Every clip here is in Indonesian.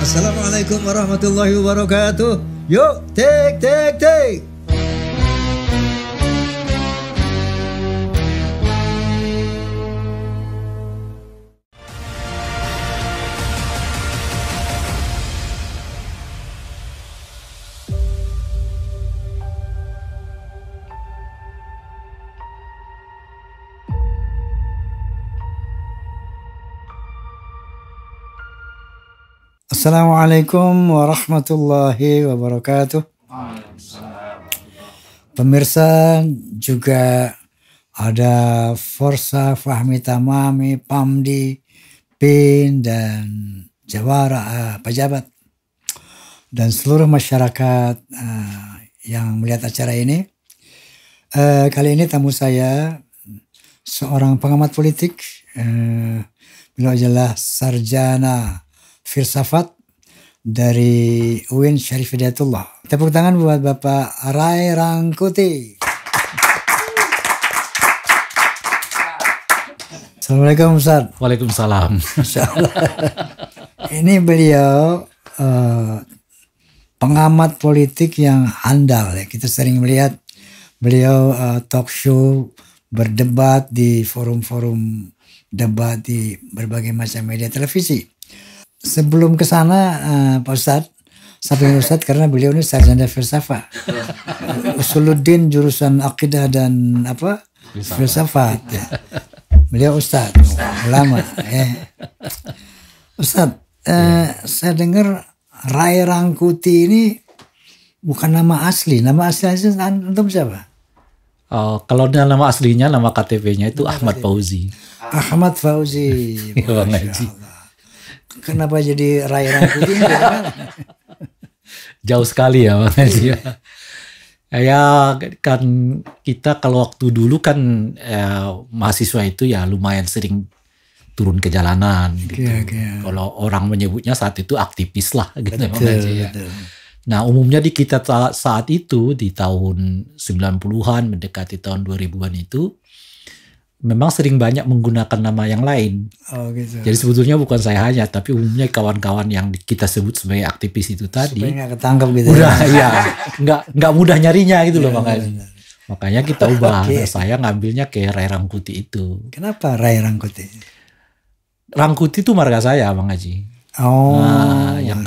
Assalamualaikum warahmatullahi wabarakatuh. Yuk, take. Assalamualaikum warahmatullahi wabarakatuh. Pemirsa, juga ada Forsa, Fahmi Tamami, Pamdi, PIN, dan Jawara, pejabat, dan seluruh masyarakat yang melihat acara ini. Kali ini tamu saya seorang pengamat politik. Beliau adalah sarjana filsafat dari UIN Syarif Hidayatullah. Tepuk tangan buat Bapak Ray Rangkuti. Assalamualaikum Ustaz. Waalaikumsalam. Ini beliau pengamat politik yang handal ya. Kita sering melihat beliau talk show, berdebat di forum-forum debat di berbagai macam media televisi. Sebelum ke sana Pak Ustadz, sampai Ustadz karena beliau ini sarjana filsafat. Usuluddin jurusan akidah dan filsafat. Ya. Beliau Ustadz, ulama. Ustadz, saya dengar Ray Rangkuti ini bukan nama asli. Nama asli antum siapa? Kalau nama aslinya, nama KTP-nya itu Ahmad Fauzi. Ahmad Fauzi. Bang Haji. Kenapa jadi Ray Rangkuti? Jauh sekali ya Bang Haji. Ya kan kita kalau waktu dulu kan mahasiswa itu ya lumayan sering turun ke jalanan gitu. Kalau orang menyebutnya saat itu aktivis lah gitu. Betul. Nah umumnya di kita saat itu di tahun 90-an mendekati tahun 2000-an itu memang sering banyak menggunakan nama yang lain. Oh gitu. Jadi sebetulnya bukan saya hanya, tapi umumnya kawan-kawan yang kita sebut sebagai aktivis itu tadi. Supaya nggak ketangkep gitu. Udah ya, nggak mudah nyarinya gitu loh makanya. Makanya kita ubah. Nah, saya ngambilnya ke Ray Rangkuti itu. Kenapa Ray Rangkuti? Rangkuti itu marga saya Bang Haji. Oh. Nah, yang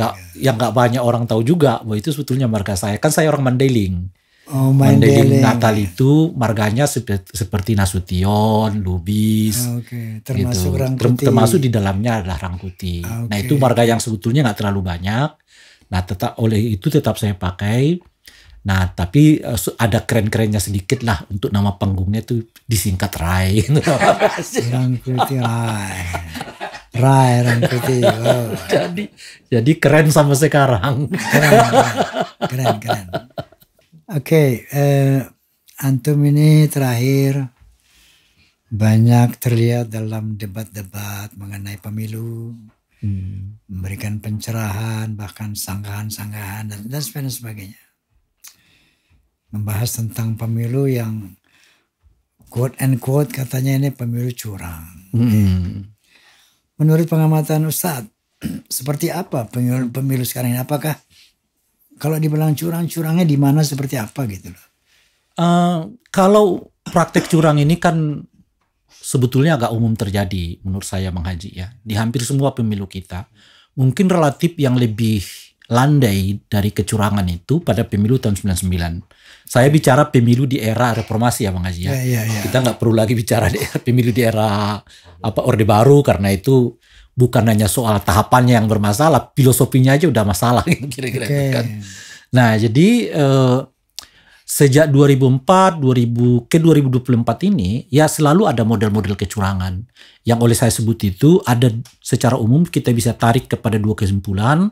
nggak banyak orang tahu juga bahwa itu sebetulnya marga saya. Kan saya orang Mandailing. Oh, Mandailing Natal itu marganya seperti Nasution, Lubis, termasuk gitu. Rangkuti. Termasuk di dalamnya adalah Rangkuti. Nah itu marga yang sebetulnya nggak terlalu banyak. Nah oleh itu tetap saya pakai. Nah tapi ada keren-kerennya sedikit lah untuk nama panggungnya itu disingkat Ray. Rangkuti Ray Rangkuti. Oh. Jadi keren sampai sekarang. Keren. Oke, antum ini terakhir banyak terlihat dalam debat-debat mengenai pemilu, memberikan pencerahan, bahkan sanggahan-sanggahan dan sebagainya. Membahas tentang pemilu yang quote and quote katanya ini pemilu curang. Menurut pengamatan Ustadz, seperti apa pemilu sekarang ini? Apakah kalau dibilang curangnya di mana seperti apa gitu loh? Kalau praktek curang ini kan sebetulnya agak umum terjadi menurut saya Bang Haji ya. Di hampir semua pemilu kita. Mungkin relatif yang lebih landai dari kecurangan itu pada pemilu tahun 99. Saya bicara pemilu di era reformasi ya Bang Haji ya. Kita nggak perlu lagi bicara pemilu di era Orde Baru karena itu bukan hanya soal tahapannya yang bermasalah, filosofinya aja udah masalah kira-kira kan. Nah, jadi sejak 2004 ke 2024 ini ya selalu ada model-model kecurangan. Yang oleh saya sebut itu ada secara umum kita bisa tarik kepada dua kesimpulan.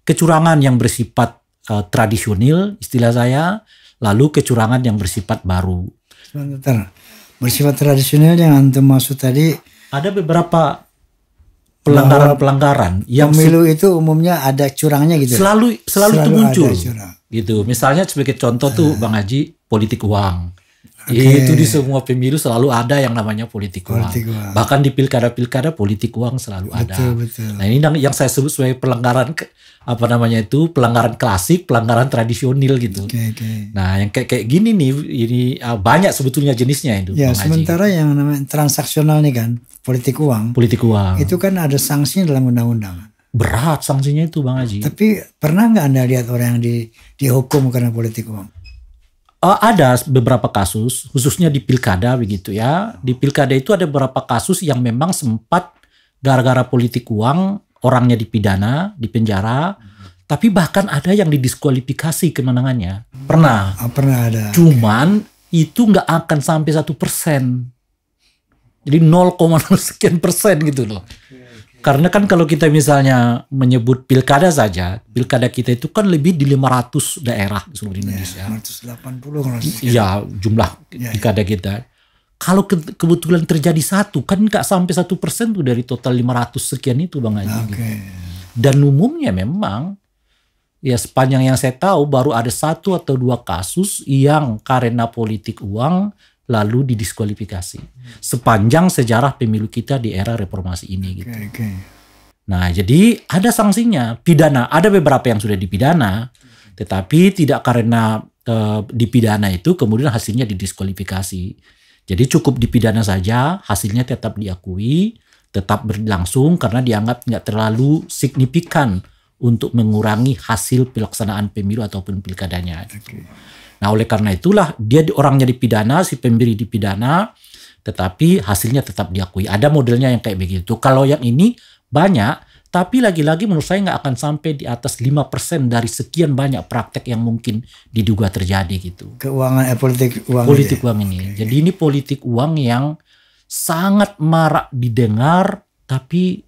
Kecurangan yang bersifat tradisional istilah saya, lalu kecurangan yang bersifat baru. Sebentar. Bersifat tradisional yang antum maksud tadi ada beberapa pelanggaran yang pemilu itu umumnya ada curangnya gitu. Selalu itu muncul. Gitu. Misalnya sebagai contoh tuh Bang Haji politik uang. Itu di semua pemilu selalu ada yang namanya politik uang. Politik uang. Bahkan di pilkada-pilkada politik uang selalu ada. Betul. Nah ini yang saya sebut sebagai pelanggaran pelanggaran klasik, pelanggaran tradisional gitu. Oke. Nah yang kayak gini nih, ini banyak sebetulnya jenisnya itu. Ya, Bang Haji. sementara yang namanya transaksional nih kan, politik uang. Politik uang. Itu kan ada sanksinya dalam undang-undang. Berat sanksinya itu Bang Haji. Tapi pernah nggak Anda lihat orang yang dihukum karena politik uang? Ada beberapa kasus, khususnya di pilkada begitu ya. Di pilkada itu ada beberapa kasus yang memang sempat gara-gara politik uang orangnya dipidana, dipenjara. Tapi bahkan ada yang didiskualifikasi kemenangannya. Pernah. Pernah ada. Cuman itu nggak akan sampai 1%. Jadi 0,0 sekian % gitu loh. Karena kan kalau kita misalnya menyebut pilkada saja, pilkada kita itu kan lebih di 500 daerah di seluruh Indonesia. 180 ya jumlah pilkada kita. Kalau kebetulan terjadi satu, kan nggak sampai 1% tuh dari total 500 sekian itu Bang Haji. Dan umumnya memang, ya sepanjang yang saya tahu baru ada 1 atau 2 kasus yang karena politik uang lalu didiskualifikasi sepanjang sejarah pemilu kita di era reformasi ini gitu. Nah, jadi ada sanksinya, pidana. Ada beberapa yang sudah dipidana, tetapi tidak karena dipidana itu kemudian hasilnya didiskualifikasi. Jadi cukup dipidana saja, hasilnya tetap diakui, tetap berlangsung karena dianggap tidak terlalu signifikan untuk mengurangi hasil pelaksanaan pemilu ataupun pilkadanya. Nah oleh karena itulah dia orangnya dipidana, si pemberi dipidana, tetapi hasilnya tetap diakui. Ada modelnya yang kayak begitu. Kalau yang ini banyak, tapi lagi-lagi menurut saya nggak akan sampai di atas 5% dari sekian banyak praktek yang mungkin diduga terjadi gitu. Politik uang. Politik uang ini. Jadi ini politik uang yang sangat marak didengar, tapi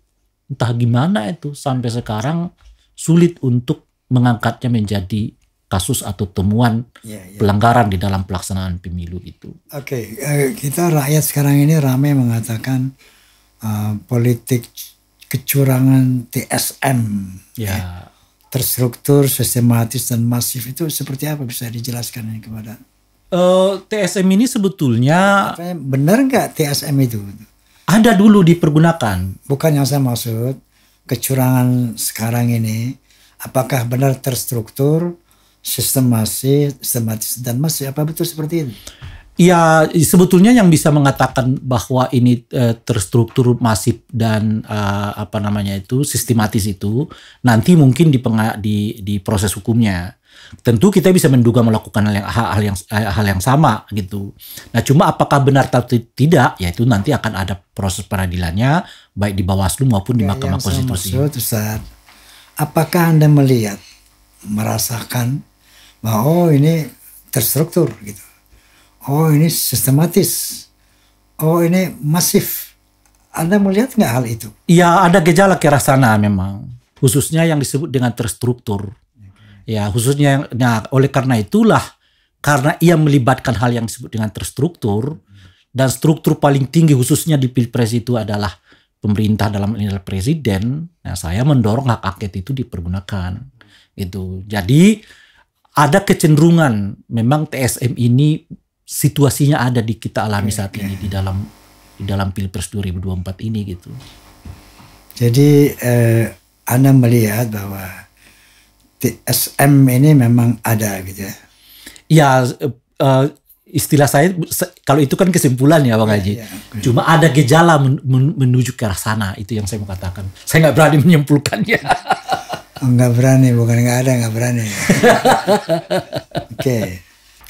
entah gimana itu sampai sekarang sulit untuk mengangkatnya menjadi kasus atau temuan pelanggaran di dalam pelaksanaan pemilu itu. Kita rakyat sekarang ini ramai mengatakan politik kecurangan TSM terstruktur, sistematis dan masif itu seperti apa, bisa dijelaskan ini kepada? TSM ini sebetulnya benar nggak TSM itu? Ada dulu dipergunakan. Bukan yang saya maksud, kecurangan sekarang ini apakah benar terstruktur, sistematis dan masif, apa betul seperti itu? Ya sebetulnya yang bisa mengatakan bahwa ini terstruktur, masif dan sistematis itu nanti mungkin di proses hukumnya. Tentu kita bisa menduga melakukan hal yang sama gitu. Nah cuma apakah benar atau tidak, ya itu nanti akan ada proses peradilannya baik di Bawaslu maupun di Mahkamah Konstitusi. Ustaz, apakah Anda merasakan bahwa ini terstruktur gitu, ini sistematis, ini masif? Anda melihat nggak hal itu? Ya ada gejala ke arah sana memang, khususnya yang disebut dengan terstruktur. Ya khususnya, oleh karena itulah, karena ia melibatkan hal yang disebut dengan terstruktur, dan struktur paling tinggi khususnya di Pilpres itu adalah pemerintah dalam ini adalah presiden. Nah saya mendorong hak angket itu dipergunakan gitu. Jadi ada kecenderungan memang TSM ini situasinya ada di kita alami saat ini di dalam Pilpres 2024 ini gitu. Jadi Anda melihat bahwa TSM ini memang ada gitu ya? Ya istilah saya kalau itu kan kesimpulan ya Bang Haji. Cuma ada gejala menuju ke arah sana, itu yang saya mau katakan. Saya nggak berani menyimpulkannya. Nggak berani, bukan nggak berani.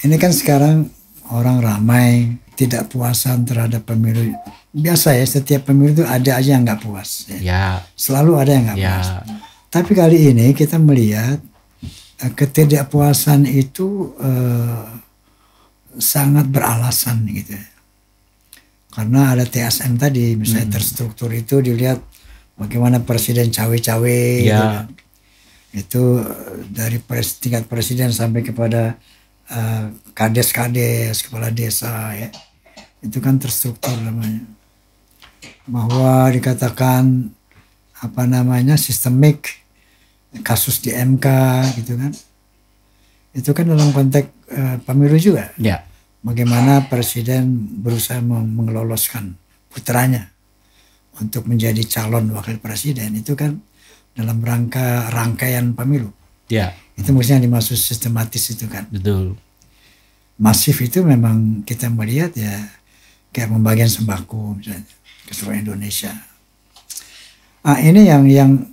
Ini kan sekarang orang ramai tidak puasan terhadap pemilu. Biasa ya, setiap pemilu itu ada aja yang nggak puas. Selalu ada yang nggak puas. Tapi kali ini kita melihat ketidakpuasan itu sangat beralasan gitu. Karena ada TSM tadi, misalnya terstruktur itu dilihat bagaimana presiden cawe-cawe gitu kan. Itu dari tingkat presiden sampai kepada kades-kades, kepala desa ya. Itu kan terstruktur namanya. Bahwa dikatakan sistemik, kasus di MK gitu kan. Itu kan dalam konteks pemilu juga. bagaimana presiden berusaha mengeloloskan putranya untuk menjadi calon wakil presiden, itu kan dalam rangka rangkaian pemilu. Ya. Itu maksudnya dimaksud sistematis itu kan. Betul. Masif itu memang kita melihat ya kayak pembagian sembako misalnya ke seluruh Indonesia. Ini yang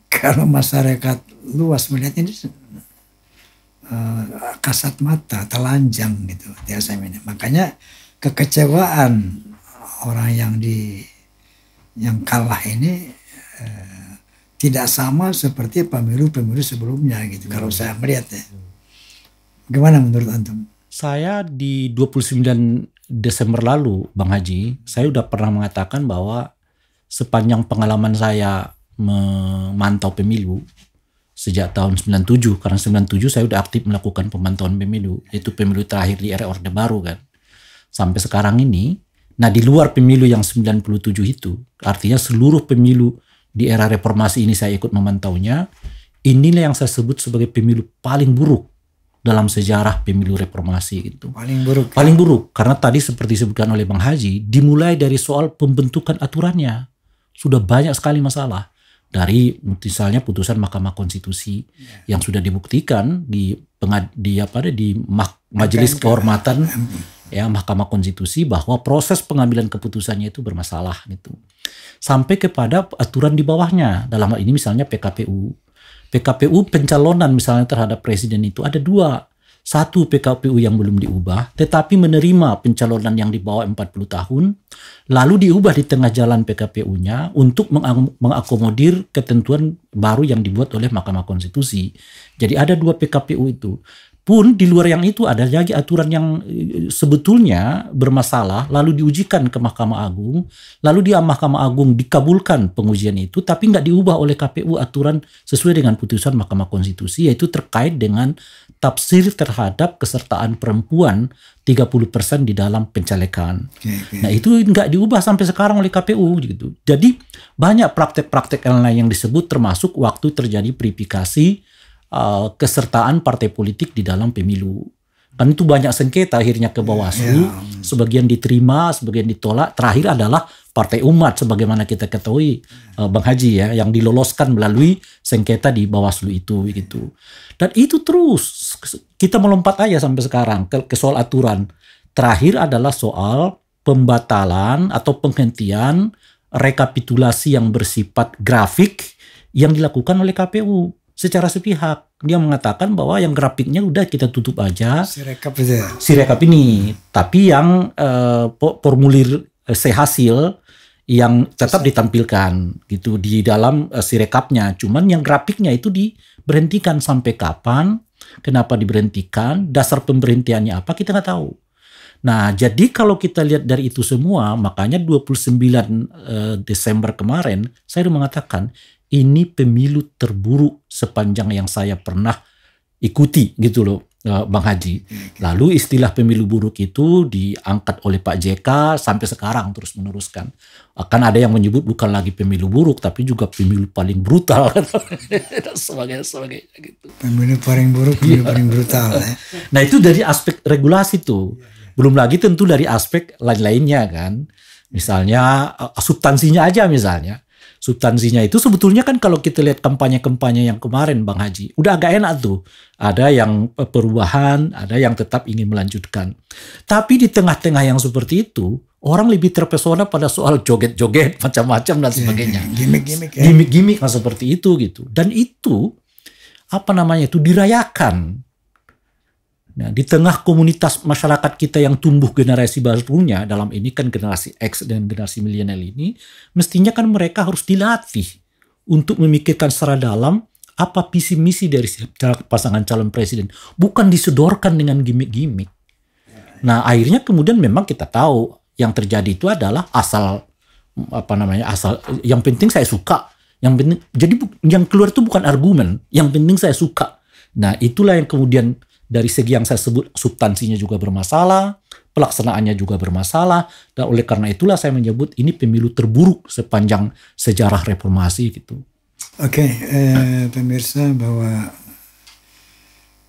kalau masyarakat luas melihat ini kasat mata, telanjang gitu. Makanya kekecewaan orang yang kalah ini tidak sama seperti pemilu-pemilu sebelumnya gitu. Kalau saya melihat ya. Gimana menurut antum? Saya di 29 Desember lalu, Bang Haji, saya udah pernah mengatakan bahwa sepanjang pengalaman saya memantau pemilu sejak tahun 97, karena 97 saya udah aktif melakukan pemantauan pemilu, itu pemilu terakhir di era Orde Baru kan, sampai sekarang ini. Nah, di luar pemilu yang 97 itu, artinya seluruh pemilu di era reformasi ini saya ikut memantaunya, inilah yang saya sebut sebagai pemilu paling buruk dalam sejarah pemilu reformasi gitu. Paling buruk. Paling buruk, karena tadi seperti disebutkan oleh Bang Haji, dimulai dari soal pembentukan aturannya. Sudah banyak sekali masalah. Dari misalnya putusan Mahkamah Konstitusi yang sudah dibuktikan di Majelis Kehormatan ya Mahkamah Konstitusi bahwa proses pengambilan keputusannya itu bermasalah gitu. Sampai kepada aturan di bawahnya, dalam hal ini misalnya PKPU. PKPU pencalonan misalnya terhadap presiden itu ada dua. Satu, PKPU yang belum diubah, tetapi menerima pencalonan yang di bawah 40 tahun, lalu diubah di tengah jalan PKPU-nya untuk mengakomodir ketentuan baru yang dibuat oleh Mahkamah Konstitusi. Jadi ada dua PKPU itu. Pun di luar yang itu ada lagi aturan yang sebetulnya bermasalah, lalu diujikan ke Mahkamah Agung, lalu di Mahkamah Agung dikabulkan pengujian itu, tapi nggak diubah oleh KPU aturan sesuai dengan putusan Mahkamah Konstitusi, yaitu terkait dengan tafsir terhadap kesertaan perempuan 30% di dalam pencalekan. Nah itu nggak diubah sampai sekarang oleh KPU gitu. Jadi banyak praktek-praktek lain yang disebut, termasuk waktu terjadi verifikasi kesertaan partai politik di dalam pemilu. Kan itu banyak sengketa akhirnya ke Bawaslu, sebagian diterima, sebagian ditolak. Terakhir adalah Partai Umat sebagaimana kita ketahui Bang Haji ya, yang diloloskan melalui sengketa di Bawaslu itu gitu. Dan itu terus kita melompat aja sampai sekarang ke soal aturan. Terakhir adalah soal pembatalan atau penghentian rekapitulasi yang bersifat grafik yang dilakukan oleh KPU secara sepihak. Dia mengatakan bahwa yang grafiknya udah kita tutup aja. Sirekap ini. Tapi yang formulir hasil yang tetap ditampilkan gitu di dalam sirekapnya. Cuman yang grafiknya itu diberhentikan. Sampai kapan? Kenapa diberhentikan? Dasar pemberhentiannya apa? Kita nggak tahu. Nah, jadi kalau kita lihat dari itu semua, makanya 29 Desember kemarin saya sudah mengatakan ini pemilu terburuk sepanjang yang saya pernah ikuti gitu loh Bang Haji. Lalu istilah pemilu buruk itu diangkat oleh Pak JK sampai sekarang terus meneruskan. Akan ada yang menyebut bukan lagi pemilu buruk tapi juga pemilu paling brutal dan sebagainya gitu. Pemilu paling buruk, pemilu paling brutal ya. Nah itu dari aspek regulasi tuh. Belum lagi tentu dari aspek lain-lainnya kan. Misalnya substansinya aja misalnya. Substansinya itu sebetulnya kan kalau kita lihat kampanye-kampanye yang kemarin Bang Haji, udah agak enak tuh. Ada yang perubahan, ada yang tetap ingin melanjutkan. Tapi di tengah-tengah yang seperti itu, orang lebih terpesona pada soal joget-joget, macam-macam dan sebagainya. Gimik-gimik ya. Gimik-gimik seperti itu gitu. Dan itu, itu dirayakan. Nah, di tengah komunitas masyarakat kita yang tumbuh generasi barunya, dalam ini kan generasi X dan generasi milenial ini, mestinya kan mereka harus dilatih untuk memikirkan secara dalam apa visi misi dari pasangan calon presiden, bukan disodorkan dengan gimmick-gimmick. Nah, akhirnya kemudian memang kita tahu yang terjadi itu adalah asal yang penting saya suka, yang penting jadi yang keluar itu bukan argumen, yang penting saya suka. Nah, itulah yang kemudian dari segi yang saya sebut substansinya juga bermasalah, pelaksanaannya juga bermasalah, dan oleh karena itulah saya menyebut ini pemilu terburuk sepanjang sejarah reformasi gitu. Oke, pemirsa, bahwa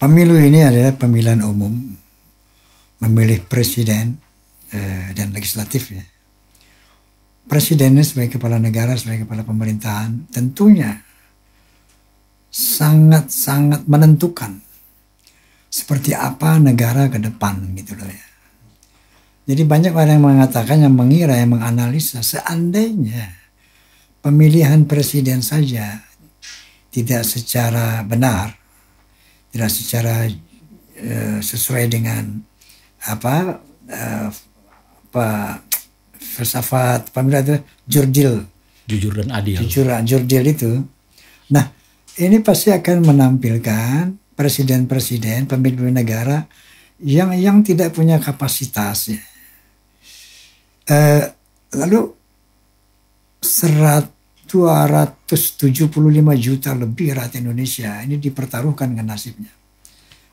pemilu ini adalah pemilihan umum memilih presiden dan legislatif ya. Presidennya sebagai kepala negara, sebagai kepala pemerintahan, tentunya sangat-sangat menentukan seperti apa negara ke depan gitu loh ya. Jadi banyak orang yang mengatakan, yang mengira, yang menganalisa, seandainya pemilihan presiden saja tidak secara benar, tidak secara sesuai dengan filsafat pemilu itu jujur dan adil. Jurdil itu. Nah, ini pasti akan menampilkan presiden-presiden pemimpin negara yang tidak punya kapasitas ya. Lalu 275 juta lebih rakyat Indonesia ini dipertaruhkan dengan nasibnya.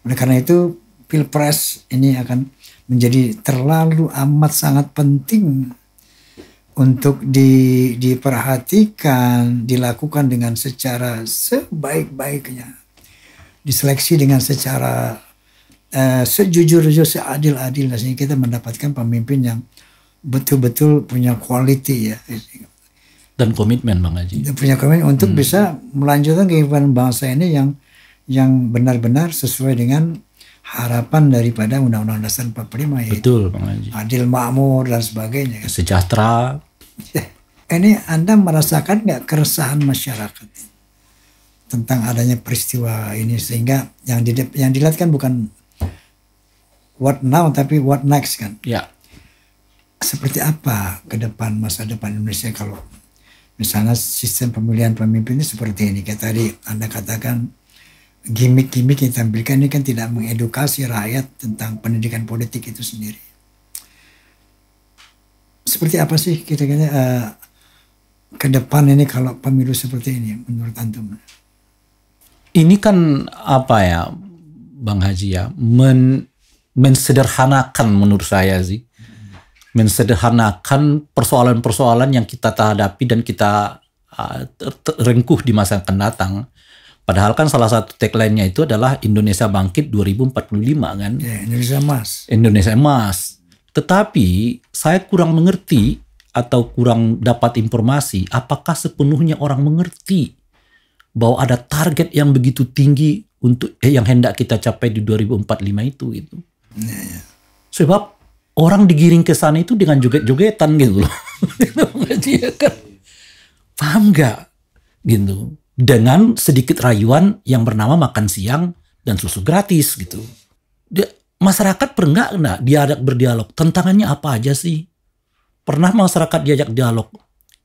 Oleh karena itu Pilpres ini akan menjadi terlalu amat sangat penting untuk diperhatikan, dilakukan dengan secara sebaik-baiknya, diseleksi dengan secara sejujur-jujur, seadil-adilnya, sehingga kita mendapatkan pemimpin yang betul-betul punya quality ya. Dan komitmen Bang Haji. Punya komitmen untuk bisa melanjutkan kehidupan bangsa ini yang benar-benar sesuai dengan harapan daripada Undang-Undang Dasar 45 yaitu betul Bang Haji. Adil, makmur dan sebagainya. Sejahtera. Ini Anda merasakan nggak keresahan masyarakat tentang adanya peristiwa ini, sehingga yang dilihat kan bukan what now tapi what next kan? Ya. Seperti apa ke depan, masa depan Indonesia kalau misalnya sistem pemilihan pemimpin ini seperti ini? Kayak tadi Anda katakan gimmick-gimmick yang ditampilkan ini kan tidak mengedukasi rakyat tentang pendidikan politik itu sendiri. Seperti apa sih kira-kira ke depan ini kalau pemilu seperti ini menurut Antum? Ini kan apa ya Bang Haji ya, mensederhanakan menurut saya sih. Mensederhanakan persoalan-persoalan yang kita hadapi dan kita rengkuh di masa akan datang. Padahal kan salah satu tagline-nya itu adalah Indonesia Bangkit 2045 kan. Ya, Indonesia Emas. Indonesia Emas. Tetapi saya kurang mengerti atau kurang dapat informasi apakah sepenuhnya orang mengerti bahwa ada target yang begitu tinggi untuk yang hendak kita capai di 2045 itu gitu. Ya. Sebab orang digiring ke sana itu dengan joget-jogetan gitu loh. Paham nggak? Gitu. Dengan sedikit rayuan yang bernama makan siang dan susu gratis gitu. Masyarakat pernah nggak diajak berdialog? Tantangannya apa aja sih? Pernah masyarakat diajak dialog?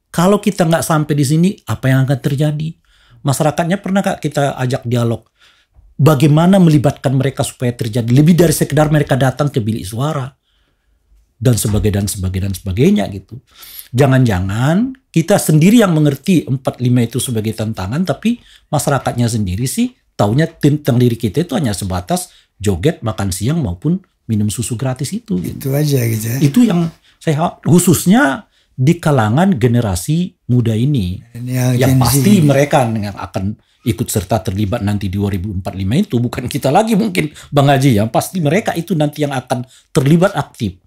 Kalau kita nggak sampai di sini, apa yang akan terjadi? Masyarakatnya pernah nggak kita ajak dialog? Bagaimana melibatkan mereka supaya terjadi lebih dari sekedar mereka datang ke bilik suara? Dan sebagainya gitu. Jangan-jangan kita sendiri yang mengerti 45 itu sebagai tantangan, tapi masyarakatnya sendiri sih taunya tentang diri kita itu hanya sebatas joget, makan siang maupun minum susu gratis itu. Itu aja gitu ya. Itu yang saya khususnya di kalangan generasi muda ini yang pasti mereka yang akan ikut serta terlibat nanti di 2045 itu bukan kita lagi mungkin Bang Haji ya, pasti mereka itu nanti yang akan terlibat aktif.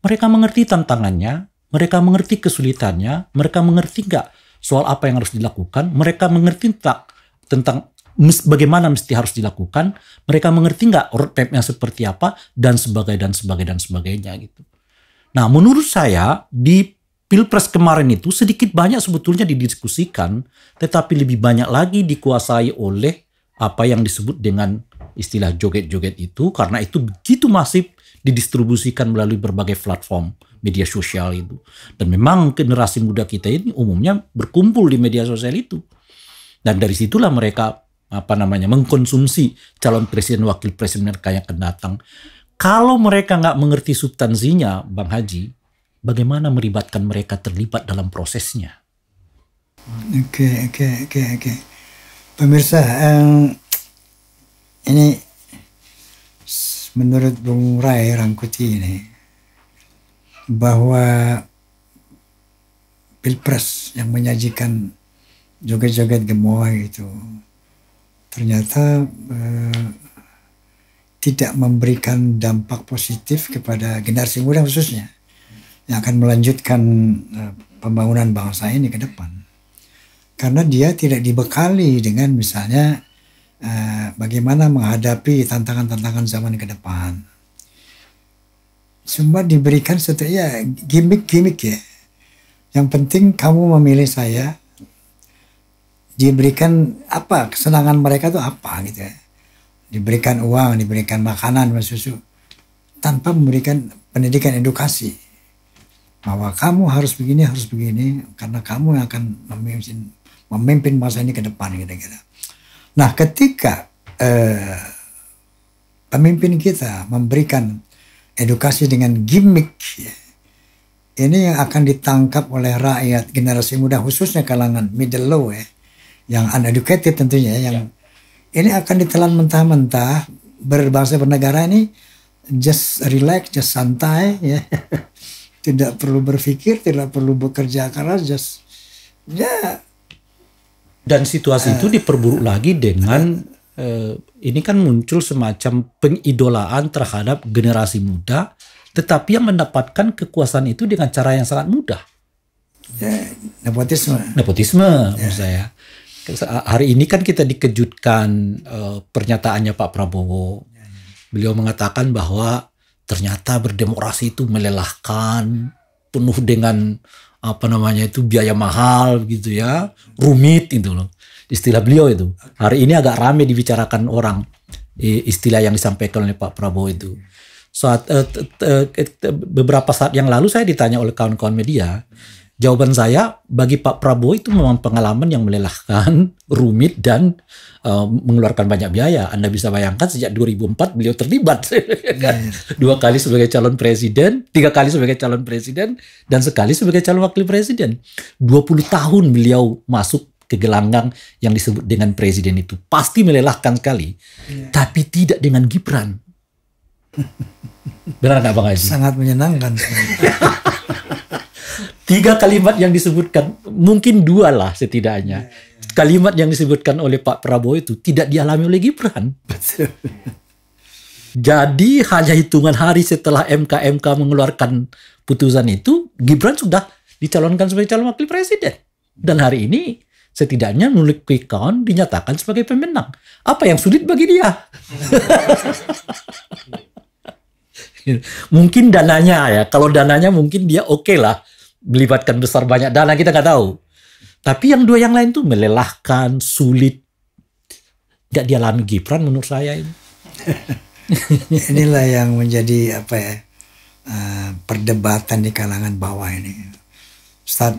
Mereka mengerti tantangannya, mereka mengerti kesulitannya, mereka mengerti nggak soal apa yang harus dilakukan, mereka mengerti tentang bagaimana mesti harus dilakukan, mereka mengerti nggak roadmap-nya seperti apa, dan sebagainya gitu. Nah menurut saya di Pilpres kemarin itu sedikit banyak sebetulnya didiskusikan, tetapi lebih banyak lagi dikuasai oleh apa yang disebut dengan istilah joget-joget itu, karena itu begitu masif didistribusikan melalui berbagai platform media sosial itu. Dan memang generasi muda kita ini umumnya berkumpul di media sosial itu. Dan dari situlah mereka mengkonsumsi calon presiden wakil presiden mereka yang akan datang. Kalau mereka nggak mengerti substansinya, Bang Haji, bagaimana melibatkan mereka terlibat dalam prosesnya? Oke. Pemirsa, ini menurut Bung Ray Rangkuti ini, bahwa Pilpres yang menyajikan joget-joget gemoy itu ternyata tidak memberikan dampak positif kepada generasi muda khususnya yang akan melanjutkan pembangunan bangsa ini ke depan. Karena dia tidak dibekali dengan misalnya bagaimana menghadapi tantangan-tantangan zaman ke depan. Cuma diberikan ya gimmick-gimmick ya. Yang penting kamu memilih saya, diberikan apa, kesenangan mereka tuh apa gitu ya. Diberikan uang, diberikan makanan, susu, tanpa memberikan pendidikan edukasi. Bahwa kamu harus begini, karena kamu yang akan memimpin masa ini ke depan gitu. Nah, ketika pemimpin kita memberikan edukasi dengan gimmick, ya, ini yang akan ditangkap oleh rakyat generasi muda, khususnya kalangan middle low ya, yang uneducated tentunya, yang ini akan ditelan mentah-mentah. Berbangsa bernegara ini just relax, just santai ya. Tidak perlu berpikir, tidak perlu bekerja keras, just ya. Dan situasi itu diperburuk lagi dengan ini kan muncul semacam pengidolaan terhadap generasi muda, tetapi yang mendapatkan kekuasaan itu dengan cara yang sangat mudah. Ya, nepotisme menurut saya. Hari ini kan kita dikejutkan pernyataannya Pak Prabowo. Beliau mengatakan bahwa ternyata berdemokrasi itu melelahkan, penuh dengan biaya mahal gitu ya, rumit itu loh. Istilah beliau itu. Hari ini agak ramai dibicarakan orang, istilah yang disampaikan oleh Pak Prabowo itu. Beberapa saat yang lalu saya ditanya oleh kawan-kawan media, jawaban saya, bagi Pak Prabowo itu memang pengalaman yang melelahkan, rumit, dan mengeluarkan banyak biaya. Anda bisa bayangkan sejak 2004 beliau terlibat. 2 kali sebagai calon presiden, 3 kali sebagai calon presiden, dan sekali sebagai calon wakil presiden. 20 tahun beliau masuk ke gelanggang yang disebut dengan presiden itu. Pasti melelahkan sekali. Tapi tidak dengan Gibran. Benar nggak Bang Haji? Sangat menyenangkan. 3 kalimat yang disebutkan, mungkin 2 lah setidaknya. Kalimat yang disebutkan oleh Pak Prabowo itu tidak dialami oleh Gibran. Betul. Jadi hanya hitungan hari setelah MK mengeluarkan putusan itu, Gibran sudah dicalonkan sebagai calon wakil presiden. Dan hari ini setidaknya menurut quick count dinyatakan sebagai pemenang. Apa yang sulit bagi dia? Mungkin dananya ya. Kalau dananya mungkin dia oke lah. Melibatkan besar banyak dana, kita nggak tahu. Tapi yang 2 yang lain tuh melelahkan, sulit. Nggak dialami Gibran menurut saya ini. Inilah yang menjadi perdebatan di kalangan bawah ini. Ustaz,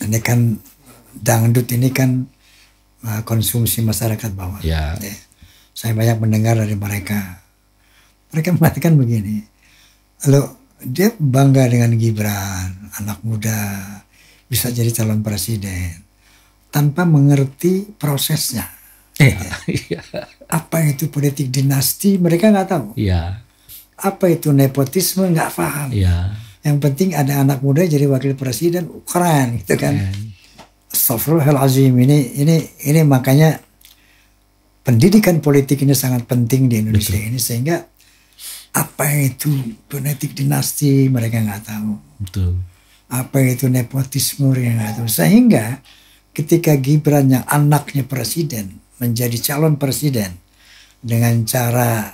ini kan dangdut ini kan konsumsi masyarakat bawah. Ya. Saya banyak mendengar dari mereka. Mereka mengatakan begini, lalu dia bangga dengan Gibran, anak muda bisa jadi calon presiden, tanpa mengerti prosesnya. Iya. Apa itu politik dinasti mereka nggak tahu. Iya. Apa itu nepotisme nggak paham. Iya. Yang penting ada anak muda jadi wakil presiden, keren gitu kan. Astagfirullahaladzim, ini makanya pendidikan politik ini sangat penting di Indonesia. Betul. Ini sehingga apa itu politik dinasti mereka nggak tahu. Betul. Apa itu nepotisme mereka nggak tahu. Sehingga ketika Gibran yang anaknya presiden menjadi calon presiden dengan cara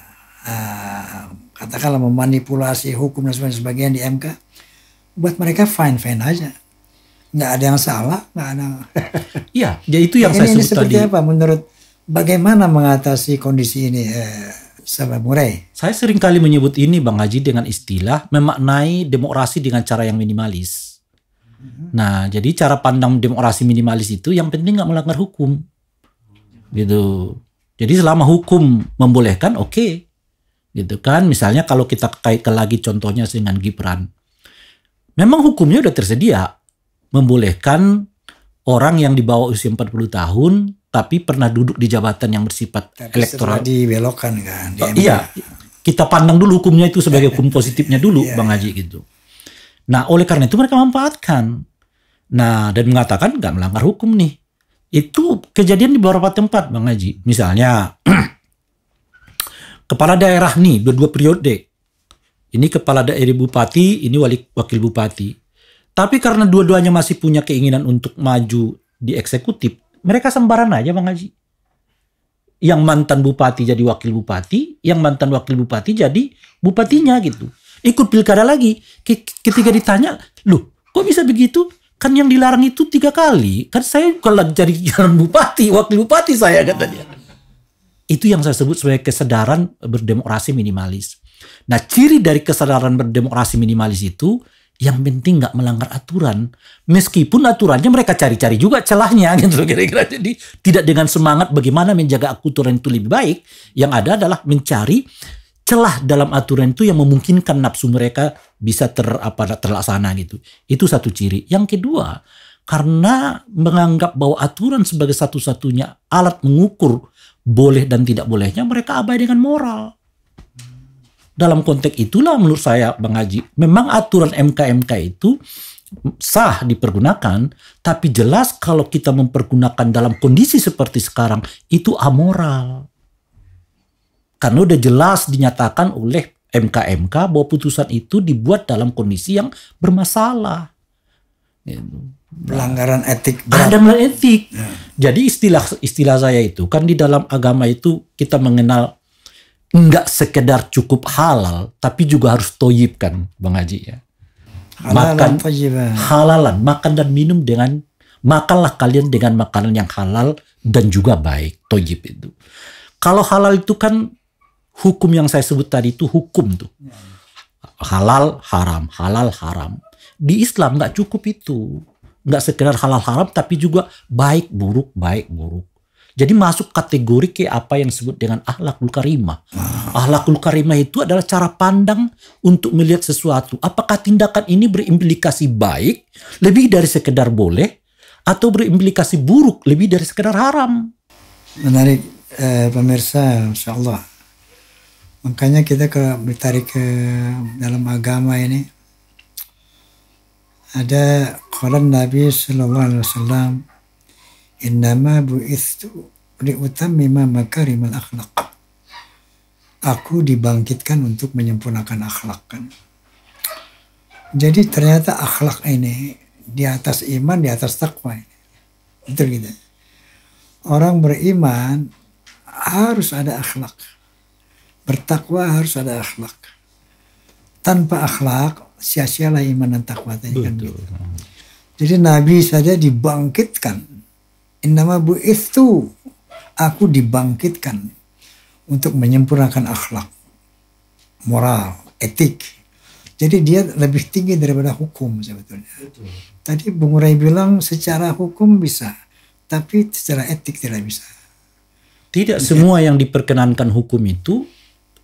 katakanlah memanipulasi hukum dan sebagainya di MK, buat mereka fine aja, nggak ada yang salah, nggak ada. Iya, ya itu yang saya sebut seperti tadi. apa menurut bagaimana mengatasi kondisi ini, Sahabat Murai? Saya sering kali menyebut ini Bang Haji dengan istilah memaknai demokrasi dengan cara yang minimalis. Nah, jadi cara pandang demokrasi minimalis itu yang penting nggak melanggar hukum, gitu. Jadi selama hukum membolehkan, oke. Gitu kan. Misalnya kalau kita kaitkan lagi contohnya dengan Gibran. Memang hukumnya udah tersedia. Membolehkan orang yang di bawah usia 40 tahun tapi pernah duduk di jabatan yang bersifat elektoral. Dibelokkan kan. Iya. Kita pandang dulu hukumnya itu sebagai hukum positifnya dulu, Bang Haji gitu. Nah, oleh karena itu mereka manfaatkan. Nah, dan mengatakan nggak melanggar hukum nih. Itu kejadian di beberapa tempat, Bang Haji. Misalnya, kepala daerah nih, dua periode. Ini kepala daerah bupati, ini wakil bupati. Tapi karena dua-duanya masih punya keinginan untuk maju di eksekutif, mereka sembaran aja Bang Haji. Yang mantan bupati jadi wakil bupati, yang mantan wakil bupati jadi bupatinya gitu. Ikut pilkada lagi. Ketika ditanya, loh kok bisa begitu? Kan yang dilarang itu 3 kali. Kan saya kalau jadi calon bupati, wakil bupati saya katanya. Itu yang saya sebut sebagai kesadaran berdemokrasi minimalis. Nah, ciri dari kesadaran berdemokrasi minimalis itu, yang penting nggak melanggar aturan. Meskipun aturannya mereka cari-cari juga celahnya gitu kira-kira. Jadi tidak dengan semangat bagaimana menjaga aturan itu lebih baik. Yang ada adalah mencari celah dalam aturan itu yang memungkinkan nafsu mereka bisa terlaksana gitu. Itu satu ciri. Yang kedua, karena menganggap bahwa aturan sebagai satu-satunya alat mengukur boleh dan tidak bolehnya, mereka abai dengan moral. Dalam konteks itulah menurut saya Bang Haji, memang aturan MK itu sah dipergunakan, tapi jelas kalau kita mempergunakan dalam kondisi seperti sekarang itu amoral. Karena udah jelas dinyatakan oleh MK bahwa putusan itu dibuat dalam kondisi yang bermasalah. Pelanggaran etik berat. Ada melanggaran etik. Ya. Jadi istilah saya itu kan di dalam agama itu kita mengenal enggak sekedar cukup halal, tapi juga harus toyib kan Bang Haji ya. Halalan, makan dan minum dengan, makanlah kalian dengan makanan yang halal dan juga baik, toyib itu. Kalau halal itu kan hukum yang saya sebut tadi itu hukum tuh. Halal, haram, halal, haram. Di Islam nggak cukup itu. Nggak sekedar halal, haram, tapi juga baik, buruk, baik, buruk. Jadi masuk kategori kayak apa yang disebut dengan akhlakul karimah. Akhlakul karimah itu adalah cara pandang untuk melihat sesuatu. Apakah tindakan ini berimplikasi baik, lebih dari sekedar boleh, atau berimplikasi buruk, lebih dari sekedar haram. Menarik pemirsa, Insya Allah. Makanya kita ditarik ke dalam agama ini. Ada qalan Nabi sallallahu alaihi wasallam, innama bu'ithtu liutammima makarimal akhlaq. Aku dibangkitkan untuk menyempurnakan akhlak kan. Jadi ternyata akhlak ini di atas iman, di atas takwa ini. Betul gitu. Orang beriman harus ada akhlak. Bertakwa harus ada akhlak. Tanpa akhlak sia-sialah iman dan takwa tadi kan gitu. Jadi Nabi saja dibangkitkan. Innama bu'ithtu, aku dibangkitkan untuk menyempurnakan akhlak, moral, etik. Jadi dia lebih tinggi daripada hukum sebetulnya. Betul. Tadi Bung Rai bilang secara hukum bisa, tapi secara etik tidak bisa. Tidak semua yang diperkenankan hukum itu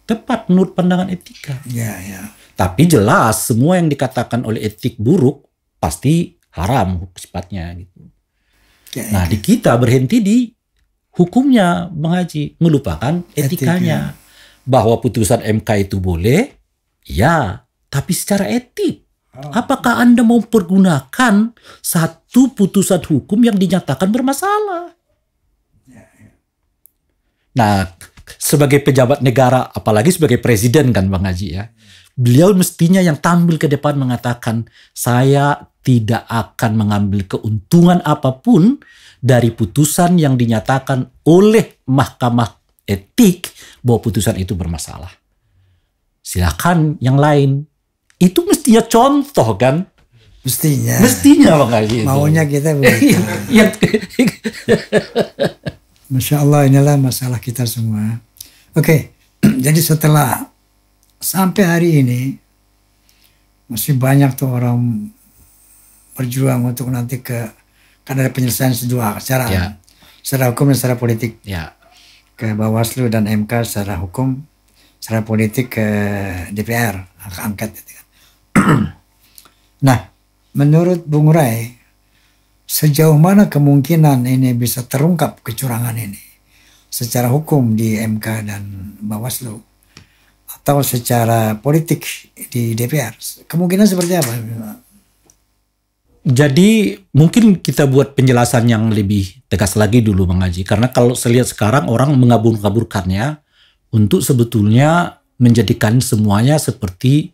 tepat menurut pandangan etika. Ya, ya. Tapi jelas semua yang dikatakan oleh etik buruk pasti haram sifatnya gitu. Nah di kita berhenti di hukumnya Bang Haji, melupakan etikanya. Bahwa putusan MK itu boleh, ya, tapi secara etik. Apakah Anda mau pergunakan satu putusan hukum yang dinyatakan bermasalah? Nah, sebagai pejabat negara, apalagi sebagai presiden kan Bang Haji ya, beliau mestinya yang tampil ke depan mengatakan, saya tidak akan mengambil keuntungan apapun dari putusan yang dinyatakan oleh Mahkamah Etik bahwa putusan itu bermasalah. Silakan yang lain. Itu mestinya contoh kan? Mestinya. Mestinya Bang Haji. Maunya kita begitu. Masya Allah, inilah masalah kita semua. Oke, jadi setelah sampai hari ini masih banyak tuh orang berjuang untuk nanti karena ada penyelesaian dua secara hukum dan secara politik. Ya. Ke Bawaslu dan MK secara hukum, secara politik ke DPR, hak angket. Nah, menurut Bung Rai, sejauh mana kemungkinan ini bisa terungkap kecurangan ini secara hukum di MK dan Bawaslu atau secara politik di DPR? Kemungkinan seperti apa? Jadi mungkin kita buat penjelasan yang lebih tegas lagi dulu Bang Haji. Karena kalau saya lihat sekarang orang mengabur-kaburkannya untuk sebetulnya menjadikan semuanya seperti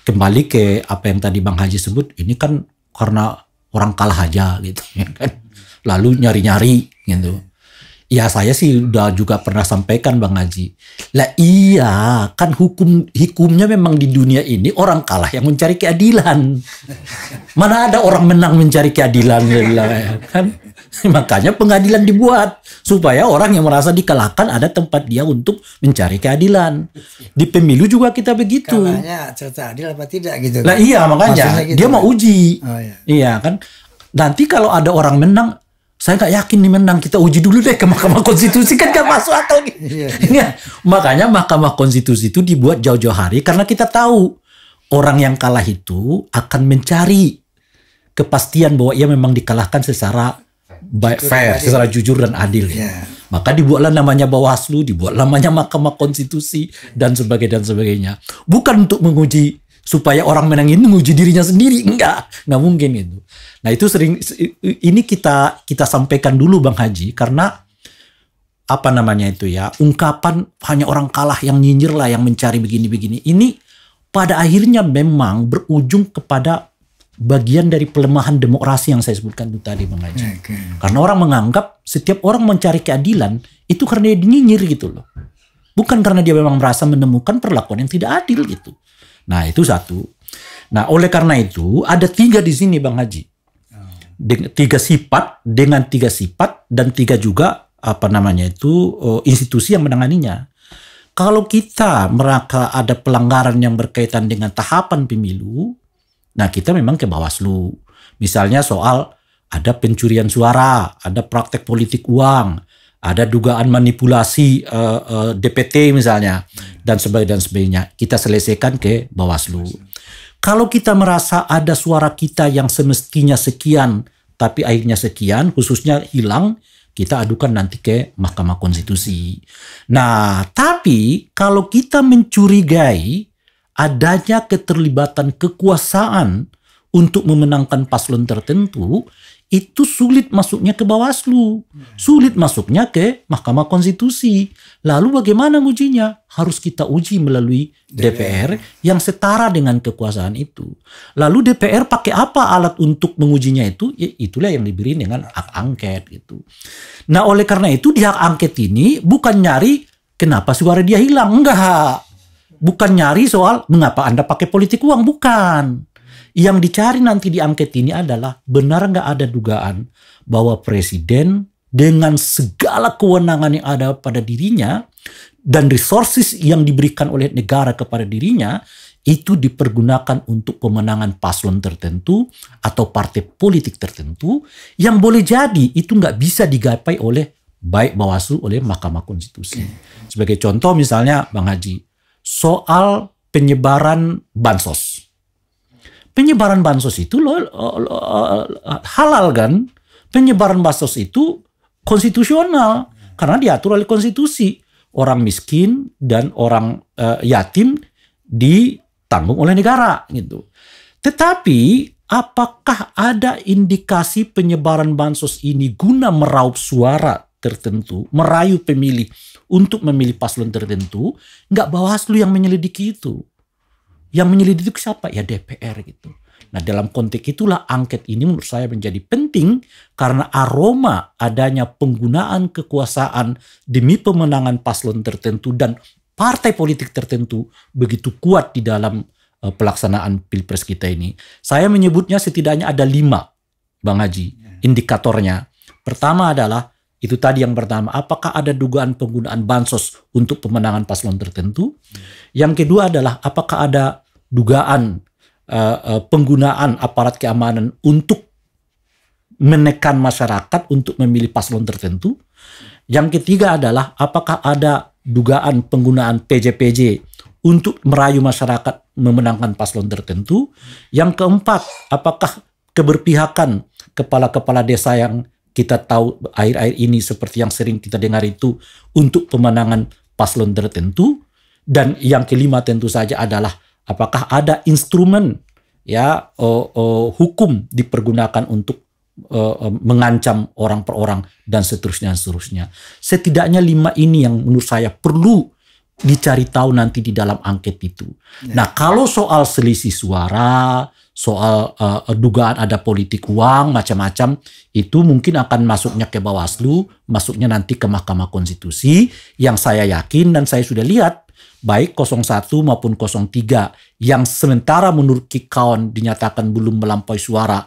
kembali ke apa yang tadi Bang Haji sebut, ini kan karena orang kalah aja gitu ya kan. Lalu nyari-nyari gitu. Ya saya sih udah juga pernah sampaikan Bang Haji. Lah iya, kan hukumnya memang di dunia ini orang kalah yang mencari keadilan. Mana ada orang menang mencari keadilan ya kan? Makanya pengadilan dibuat supaya orang yang merasa dikalahkan ada tempat dia untuk mencari keadilan. Di pemilu juga kita begitu. Kalahnya serta adil apa tidak gitu. Lah iya makanya gitu, dia mau uji. Oh, iya. Iya kan. Nanti kalau ada orang menang, saya nggak yakin nih menang, kita uji dulu deh ke Mahkamah Konstitusi, kan gak masuk akal gitu. Iya. Makanya Mahkamah Konstitusi itu dibuat jauh-jauh hari karena kita tahu orang yang kalah itu akan mencari kepastian bahwa ia memang dikalahkan secara fair, secara jujur dan adil. Yeah. Maka dibuatlah namanya Bawaslu, dibuat namanya Mahkamah Konstitusi dan sebagainya. Bukan untuk menguji supaya orang menang ini menguji dirinya sendiri, nggak mungkin itu. Nah itu sering ini kita sampaikan dulu Bang Haji, karena apa namanya itu ya, ungkapan hanya orang kalah yang nyinyir lah yang mencari begini-begini. Ini pada akhirnya memang berujung kepada bagian dari pelemahan demokrasi yang saya sebutkan itu tadi Bang Haji. Okay. Karena orang menganggap setiap orang mencari keadilan itu karena dia nyinyir gitu loh. Bukan karena dia memang merasa menemukan perlakuan yang tidak adil gitu. Nah itu satu. Nah oleh karena itu ada 3 di sini Bang Haji. 3 sifat, dengan 3 sifat dan 3 juga apa namanya itu institusi yang menanganinya. Kalau kita merasa ada pelanggaran yang berkaitan dengan tahapan pemilu, nah kita memang ke Bawaslu. Misalnya soal ada pencurian suara, ada praktek politik uang, ada dugaan manipulasi DPT misalnya, dan sebagainya. Kita selesaikan ke Bawaslu. Kalau kita merasa ada suara kita yang semestinya sekian, tapi akhirnya sekian, khususnya hilang, kita adukan nanti ke Mahkamah Konstitusi. Nah, tapi kalau kita mencurigai adanya keterlibatan kekuasaan untuk memenangkan paslon tertentu, itu sulit masuknya ke Bawaslu, sulit masuknya ke Mahkamah Konstitusi. Lalu bagaimana ujinya? Harus kita uji melalui DPR yang setara dengan kekuasaan itu. Lalu DPR pakai apa alat untuk mengujinya itu? Ya, itulah yang diberi dengan hak angket gitu. Nah oleh karena itu di hak angket ini bukan nyari kenapa suara dia hilang, enggak. Bukan nyari soal mengapa Anda pakai politik uang, bukan. Yang dicari nanti di angket ini adalah benar nggak ada dugaan bahwa presiden dengan segala kewenangan yang ada pada dirinya dan resources yang diberikan oleh negara kepada dirinya itu dipergunakan untuk pemenangan paslon tertentu atau partai politik tertentu yang boleh jadi itu nggak bisa digapai oleh baik Bawaslu oleh Mahkamah Konstitusi. Sebagai contoh misalnya Bang Haji, soal penyebaran bansos. Penyebaran bansos itu halal kan? Penyebaran bansos itu konstitusional karena diatur oleh konstitusi. Orang miskin dan orang yatim ditanggung oleh negara gitu. Tetapi apakah ada indikasi penyebaran bansos ini guna meraup suara tertentu, merayu pemilih untuk memilih paslon tertentu? Nggak Bawaslu yang menyelidiki itu. Yang menyelidiki siapa? Ya DPR gitu. Nah dalam konteks itulah angket ini menurut saya menjadi penting karena aroma adanya penggunaan kekuasaan demi pemenangan paslon tertentu dan partai politik tertentu begitu kuat di dalam pelaksanaan pilpres kita ini. Saya menyebutnya setidaknya ada 5 Bang Haji indikatornya. Pertama adalah itu tadi yang pertama, apakah ada dugaan penggunaan bansos untuk pemenangan paslon tertentu? Yang kedua adalah apakah ada dugaan penggunaan aparat keamanan untuk menekan masyarakat untuk memilih paslon tertentu? Yang ketiga adalah apakah ada dugaan penggunaan PJ-PJ untuk merayu masyarakat memenangkan paslon tertentu? Yang keempat, apakah keberpihakan kepala-kepala desa yang kita tahu akhir-akhir ini seperti yang sering kita dengar itu untuk pemenangan paslon tertentu? Dan yang kelima tentu saja adalah apakah ada instrumen ya hukum dipergunakan untuk mengancam orang per orang dan seterusnya. Setidaknya 5 ini yang menurut saya perlu dicari tahu nanti di dalam angket itu. Nah, kalau soal selisih suara, soal dugaan ada politik uang, macam-macam, itu mungkin akan masuknya ke Bawaslu, masuknya nanti ke Mahkamah Konstitusi, yang saya yakin dan saya sudah lihat, baik 01 maupun 03, yang sementara menurut Kikaon dinyatakan belum melampaui suara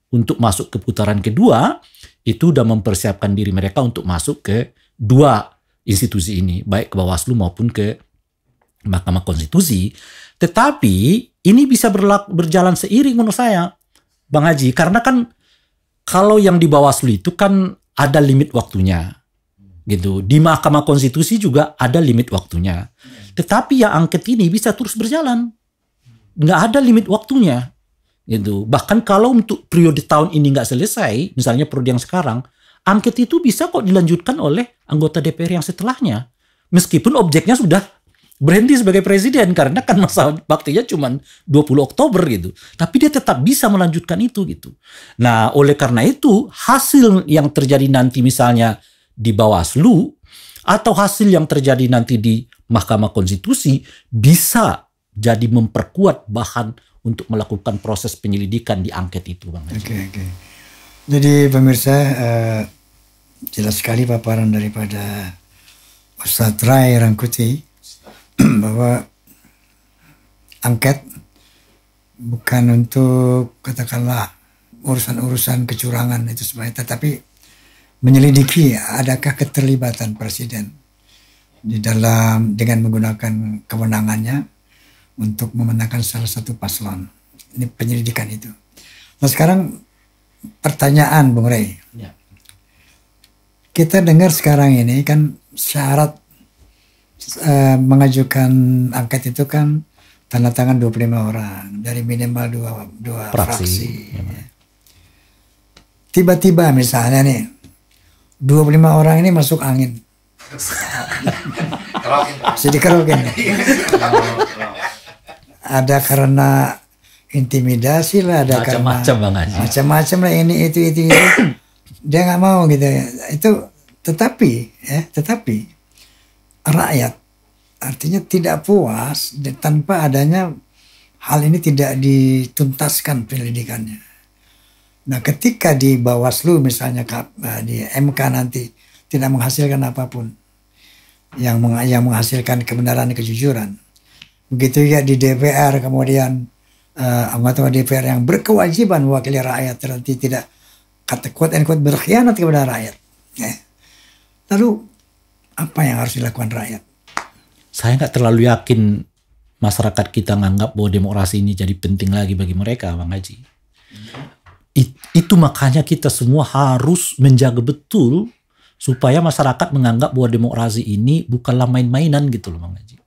untuk masuk ke putaran kedua, itu sudah mempersiapkan diri mereka untuk masuk ke 2 institusi ini, baik ke Bawaslu maupun ke Mahkamah Konstitusi. Tetapi ini bisa berjalan seiring menurut saya, Bang Haji, karena kan kalau yang di Bawaslu itu kan ada limit waktunya, gitu. Di Mahkamah Konstitusi juga ada limit waktunya. Tetapi yang angket ini bisa terus berjalan, nggak ada limit waktunya, gitu. Bahkan kalau untuk periode tahun ini nggak selesai, misalnya periode yang sekarang, angket itu bisa kok dilanjutkan oleh anggota DPR yang setelahnya. Meskipun objeknya sudah berhenti sebagai presiden, karena kan masa baktinya cuma 20 Oktober gitu. Tapi dia tetap bisa melanjutkan itu gitu. Nah, oleh karena itu hasil yang terjadi nanti misalnya di Bawaslu atau hasil yang terjadi nanti di Mahkamah Konstitusi bisa jadi memperkuat bahan untuk melakukan proses penyelidikan di angket itu, Bang Haji. Oke. Jadi pemirsa, jelas sekali paparan daripada Ustadz Ray Rangkuti bahwa angket bukan untuk katakanlah urusan-urusan kecurangan itu sebenarnya, tetapi menyelidiki adakah keterlibatan presiden di dalam dengan menggunakan kewenangannya untuk memenangkan salah satu paslon. Ini penyelidikan itu. Nah, sekarang pertanyaan Bung Ray. Ya. Kita dengar sekarang ini kan syarat mengajukan angket itu kan tanda tangan 25 orang dari minimal dua fraksi. Ya. Tiba-tiba misalnya nih 25 orang ini masuk angin. Jadi kerokin. Ada karena intimidasi lah, ada macam-macam lah, ini itu dia nggak mau gitu ya. Itu tetapi rakyat artinya tidak puas tanpa adanya hal ini tidak dituntaskan penyelidikannya. Nah, ketika di Bawaslu misalnya di MK nanti tidak menghasilkan apapun yang menghasilkan kebenaran dan kejujuran, begitu ya di DPR kemudian anggota DPR yang berkewajiban mewakili rakyat nanti tidak kata quote and quote berkhianat kepada rakyat. Lalu apa yang harus dilakukan rakyat? Saya nggak terlalu yakin masyarakat kita nganggap bahwa demokrasi ini jadi penting lagi bagi mereka, Bang Haji. Itu makanya kita semua harus menjaga betul supaya masyarakat menganggap bahwa demokrasi ini bukanlah main-mainan gitu loh, Bang Haji.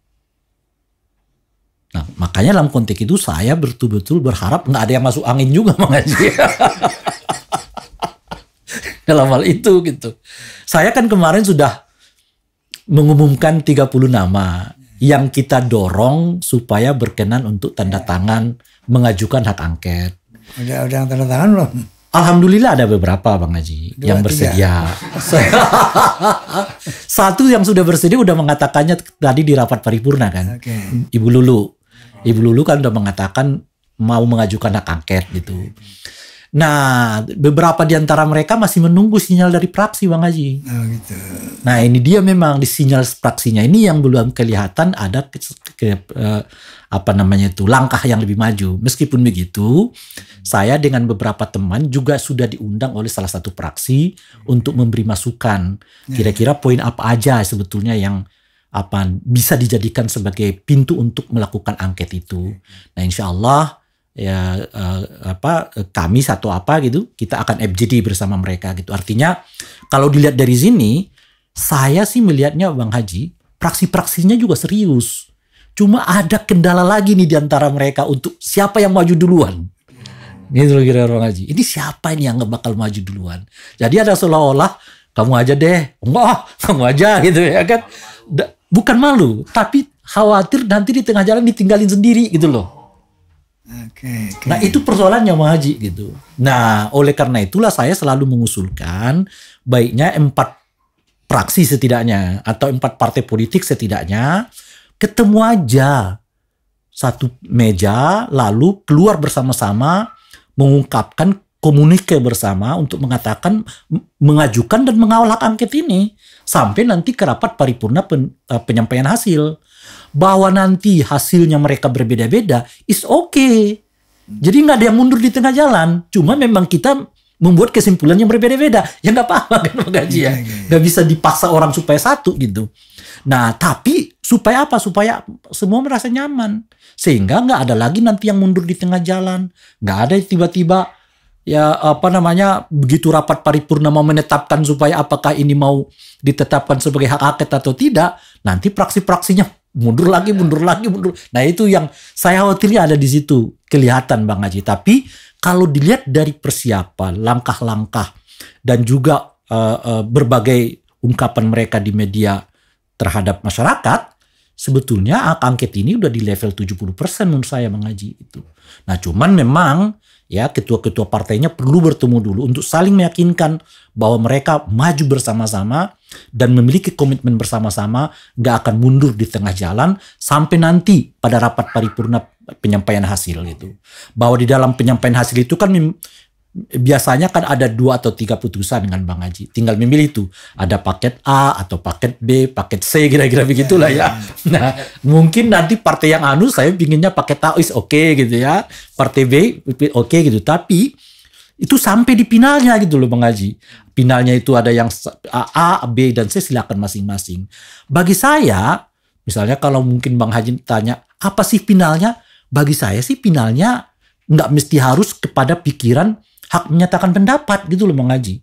Nah, makanya dalam konteks itu saya betul-betul berharap nggak ada yang masuk angin juga, Bang Haji. Dalam hal itu gitu. Saya kan kemarin sudah mengumumkan 30 nama yang kita dorong supaya berkenan untuk tanda tangan mengajukan hak angket. Udah tanda tangan belum? Alhamdulillah ada beberapa, Bang Haji, yang bersedia. Satu yang sudah bersedia udah mengatakannya tadi di rapat paripurna kan. Okay. Ibu Lulu kan udah mengatakan mau mengajukan hak angket gitu. Nah, beberapa di antara mereka masih menunggu sinyal dari fraksi, Bang Haji. Oh, gitu. Nah, ini dia memang di sinyal fraksinya ini yang belum kelihatan ada langkah yang lebih maju. Meskipun begitu, saya dengan beberapa teman juga sudah diundang oleh salah satu fraksi untuk memberi masukan. Kira-kira poin apa aja sebetulnya yang bisa dijadikan sebagai pintu untuk melakukan angket itu. Nah, insya Allah kami satu gitu kita akan FGD bersama mereka gitu. Artinya kalau dilihat dari sini, saya sih melihatnya, Bang Haji, praksi-praksinya juga serius. Cuma ada kendala lagi nih di antara mereka untuk siapa yang maju duluan. Gitu kira Bang Haji. Ini siapa ini yang bakal maju duluan? Jadi ada seolah-olah kamu aja deh, enggak, kamu aja gitu ya kan. Bukan malu, tapi khawatir nanti di tengah jalan ditinggalin sendiri gitu loh. Oke. Nah itu persoalannya Bang Haji gitu. Nah oleh karena itulah saya selalu mengusulkan baiknya 4 fraksi setidaknya atau 4 partai politik setidaknya ketemu aja satu meja lalu keluar bersama-sama mengungkapkan komunike bersama untuk mengatakan mengajukan dan mengawal hak angket ini sampai nanti ke rapat paripurna penyampaian hasil. Bahwa nanti hasilnya mereka berbeda-beda is okay. Jadi nggak ada yang mundur di tengah jalan. Cuma memang kita membuat kesimpulan yang berbeda-beda. Ya nggak apa-apa kan Bang Haji ya. Nggak bisa dipaksa orang supaya satu gitu. Nah tapi supaya apa? Supaya semua merasa nyaman. Sehingga nggak ada lagi nanti yang mundur di tengah jalan. Nggak ada tiba-tiba ya begitu rapat paripurna mau menetapkan supaya apakah ini mau ditetapkan sebagai hak angket atau tidak. Nanti praksi-praksinya mundur lagi. Nah itu yang saya khawatirnya ada di situ kelihatan Bang Haji. Tapi kalau dilihat dari persiapan, langkah-langkah dan juga berbagai ungkapan mereka di media terhadap masyarakat, sebetulnya hak angket ini udah di level 70% menurut saya Bang Haji itu. Nah cuman memang ya ketua-ketua partainya perlu bertemu dulu untuk saling meyakinkan bahwa mereka maju bersama-sama dan memiliki komitmen bersama-sama gak akan mundur di tengah jalan sampai nanti pada rapat paripurna penyampaian hasil gitu. Bahwa di dalam penyampaian hasil itu kan biasanya kan ada 2 atau 3 putusan dengan Bang Haji. Tinggal memilih itu. Ada paket A atau paket B, paket C kira-kira begitulah ya. Nah mungkin nanti partai yang saya pinginnya paket A is oke gitu ya. Partai B oke gitu. Tapi itu sampai di finalnya gitu loh Bang Haji. Finalnya itu ada yang A, B, dan C silakan masing-masing. Bagi saya, misalnya kalau mungkin Bang Haji tanya, apa sih finalnya? Bagi saya sih finalnya nggak mesti harus kepada pikiran hak menyatakan pendapat gitu loh Bang Haji.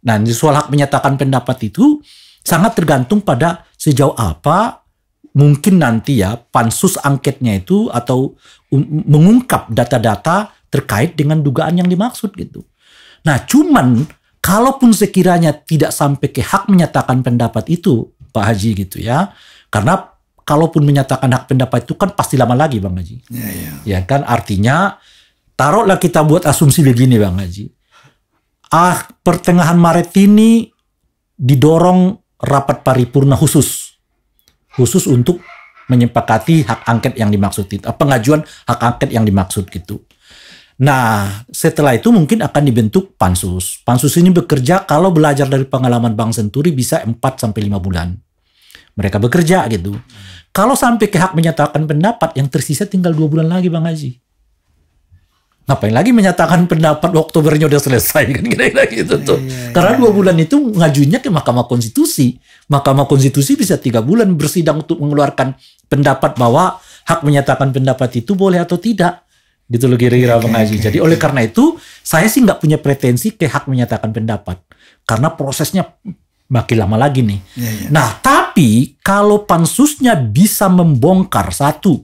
Nah soal hak menyatakan pendapat itu sangat tergantung pada sejauh apa mungkin nanti ya pansus angketnya itu atau mengungkap data-data terkait dengan dugaan yang dimaksud gitu. Nah cuman kalaupun sekiranya tidak sampai ke hak menyatakan pendapat itu Pak Haji gitu ya. Karena kalaupun menyatakan hak pendapat itu kan pasti lama lagi Bang Haji. Ya kan artinya taruhlah kita buat asumsi begini Bang Haji. Pertengahan Maret ini didorong rapat paripurna khusus untuk menyepakati hak angket yang dimaksud itu. Pengajuan hak angket yang dimaksud gitu. Nah, setelah itu mungkin akan dibentuk pansus. Pansus ini bekerja kalau belajar dari pengalaman Bang Senturi bisa 4-5 bulan. Mereka bekerja gitu. Kalau sampai ke hak menyatakan pendapat, yang tersisa tinggal 2 bulan lagi Bang Haji. Ngapain lagi menyatakan pendapat Oktobernya udah selesai kan kira-kira gitu tuh. Karena 2 bulan itu ngajunya ke Mahkamah Konstitusi. Mahkamah Konstitusi bisa 3 bulan bersidang untuk mengeluarkan pendapat bahwa hak menyatakan pendapat itu boleh atau tidak. Gitu loh kira-kira Bang Haji. Jadi oleh karena itu saya sih nggak punya pretensi ke hak menyatakan pendapat karena prosesnya makin lama lagi nih. Nah tapi kalau pansusnya bisa membongkar satu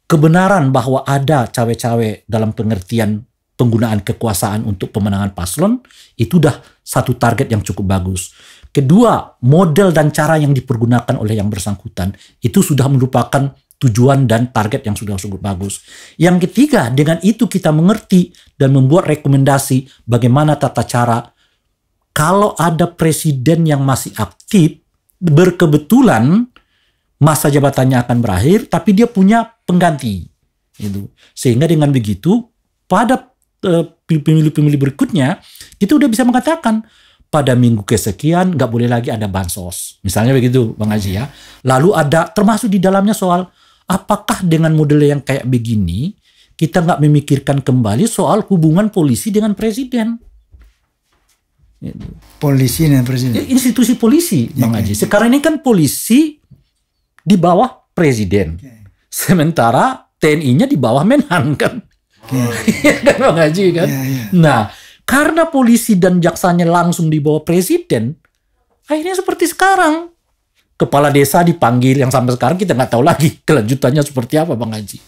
kebenaran bahwa ada cawe-cawe dalam pengertian penggunaan kekuasaan untuk pemenangan paslon, itu udah satu target yang cukup bagus. Kedua, model dan cara yang dipergunakan oleh yang bersangkutan itu sudah merupakan tujuan dan target yang sudah cukup bagus. Yang ketiga, dengan itu kita mengerti dan membuat rekomendasi bagaimana tata cara kalau ada presiden yang masih aktif, berkebetulan masa jabatannya akan berakhir, tapi dia punya pengganti. Gitu. Sehingga dengan begitu, pada pemilu-pemilu berikutnya, kita udah bisa mengatakan, pada minggu kesekian nggak boleh lagi ada bansos. Misalnya begitu Bang Haji ya. Lalu ada, termasuk di dalamnya soal, apakah dengan model yang kayak begini, kita nggak memikirkan kembali soal hubungan polisi dengan presiden? Polisi dan presiden? Institusi polisi, Bang Haji. Sekarang ini kan polisi di bawah presiden. Sementara TNI-nya di bawah Menhan kan. Kan Bang Haji kan? Nah, karena polisi dan jaksanya langsung di bawah presiden, akhirnya seperti sekarang. Kepala desa dipanggil, yang sampai sekarang kita nggak tahu lagi kelanjutannya seperti apa Bang Haji.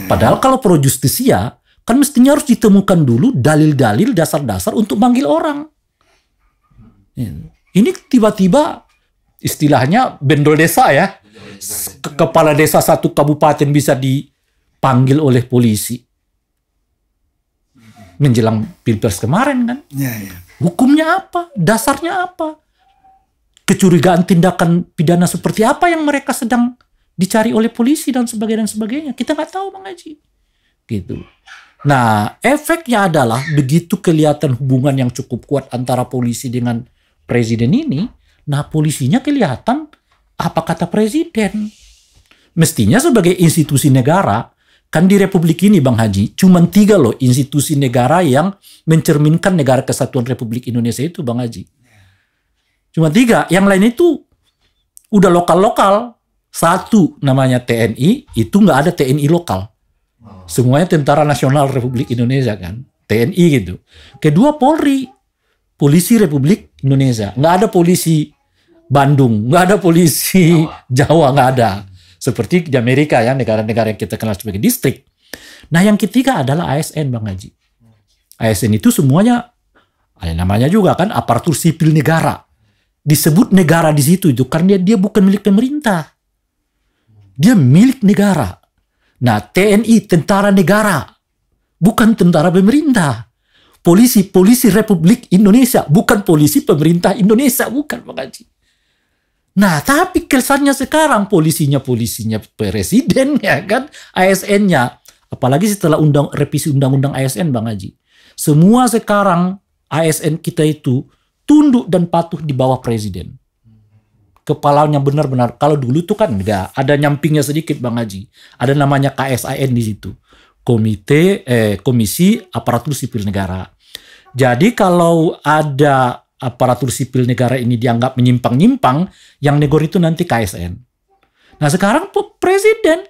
Padahal kalau pro justisia, kan mestinya harus ditemukan dulu dalil-dalil dasar-dasar untuk manggil orang. Ini tiba-tiba istilahnya bendol desa ya. Kepala desa satu kabupaten bisa dipanggil oleh polisi. menjelang Pilpres kemarin kan. Ya, ya. Hukumnya apa? Dasarnya apa? Kecurigaan tindakan pidana seperti apa yang mereka sedang dicari oleh polisi dan sebagainya. Kita nggak tahu Bang Haji. Gitu. Nah, efeknya adalah begitu kelihatan hubungan yang cukup kuat antara polisi dengan presiden ini, nah polisinya kelihatan apa kata presiden. Mestinya sebagai institusi negara, kan di Republik ini Bang Haji, cuma 3 loh institusi negara yang mencerminkan negara kesatuan Republik Indonesia itu Bang Haji. Cuma 3, yang lain itu udah lokal-lokal. 1 namanya TNI, itu nggak ada TNI lokal. Semuanya Tentara Nasional Republik Indonesia kan, TNI gitu. Kedua Polri, Polisi Republik Indonesia. Nggak ada polisi Bandung, nggak ada polisi Jawa, nggak ada. Seperti di Amerika ya, negara-negara yang kita kenal sebagai distrik. Nah yang ketiga adalah ASN Bang Haji. ASN itu semuanya, ada namanya juga kan, aparatur sipil negara. Disebut negara di situ itu karena dia bukan milik pemerintah. Dia milik negara. Nah TNI, tentara negara. Bukan tentara pemerintah. Polisi Republik Indonesia. Bukan polisi pemerintah Indonesia. Bukan Bang Haji. Nah, tapi kesannya sekarang polisinya presiden ya kan, ASN-nya. Apalagi setelah revisi undang-undang ASN Bang Haji. Semua sekarang ASN kita itu tunduk dan patuh di bawah presiden. Kepalanya benar-benar, kalau dulu tuh kan enggak, ada nyampingnya sedikit Bang Haji. Ada namanya KSAN di situ. Komisi Aparatur Sipil Negara. Jadi kalau ada aparatur sipil negara ini dianggap menyimpang-nyimpang, yang negor itu nanti KSN. Nah sekarang presiden,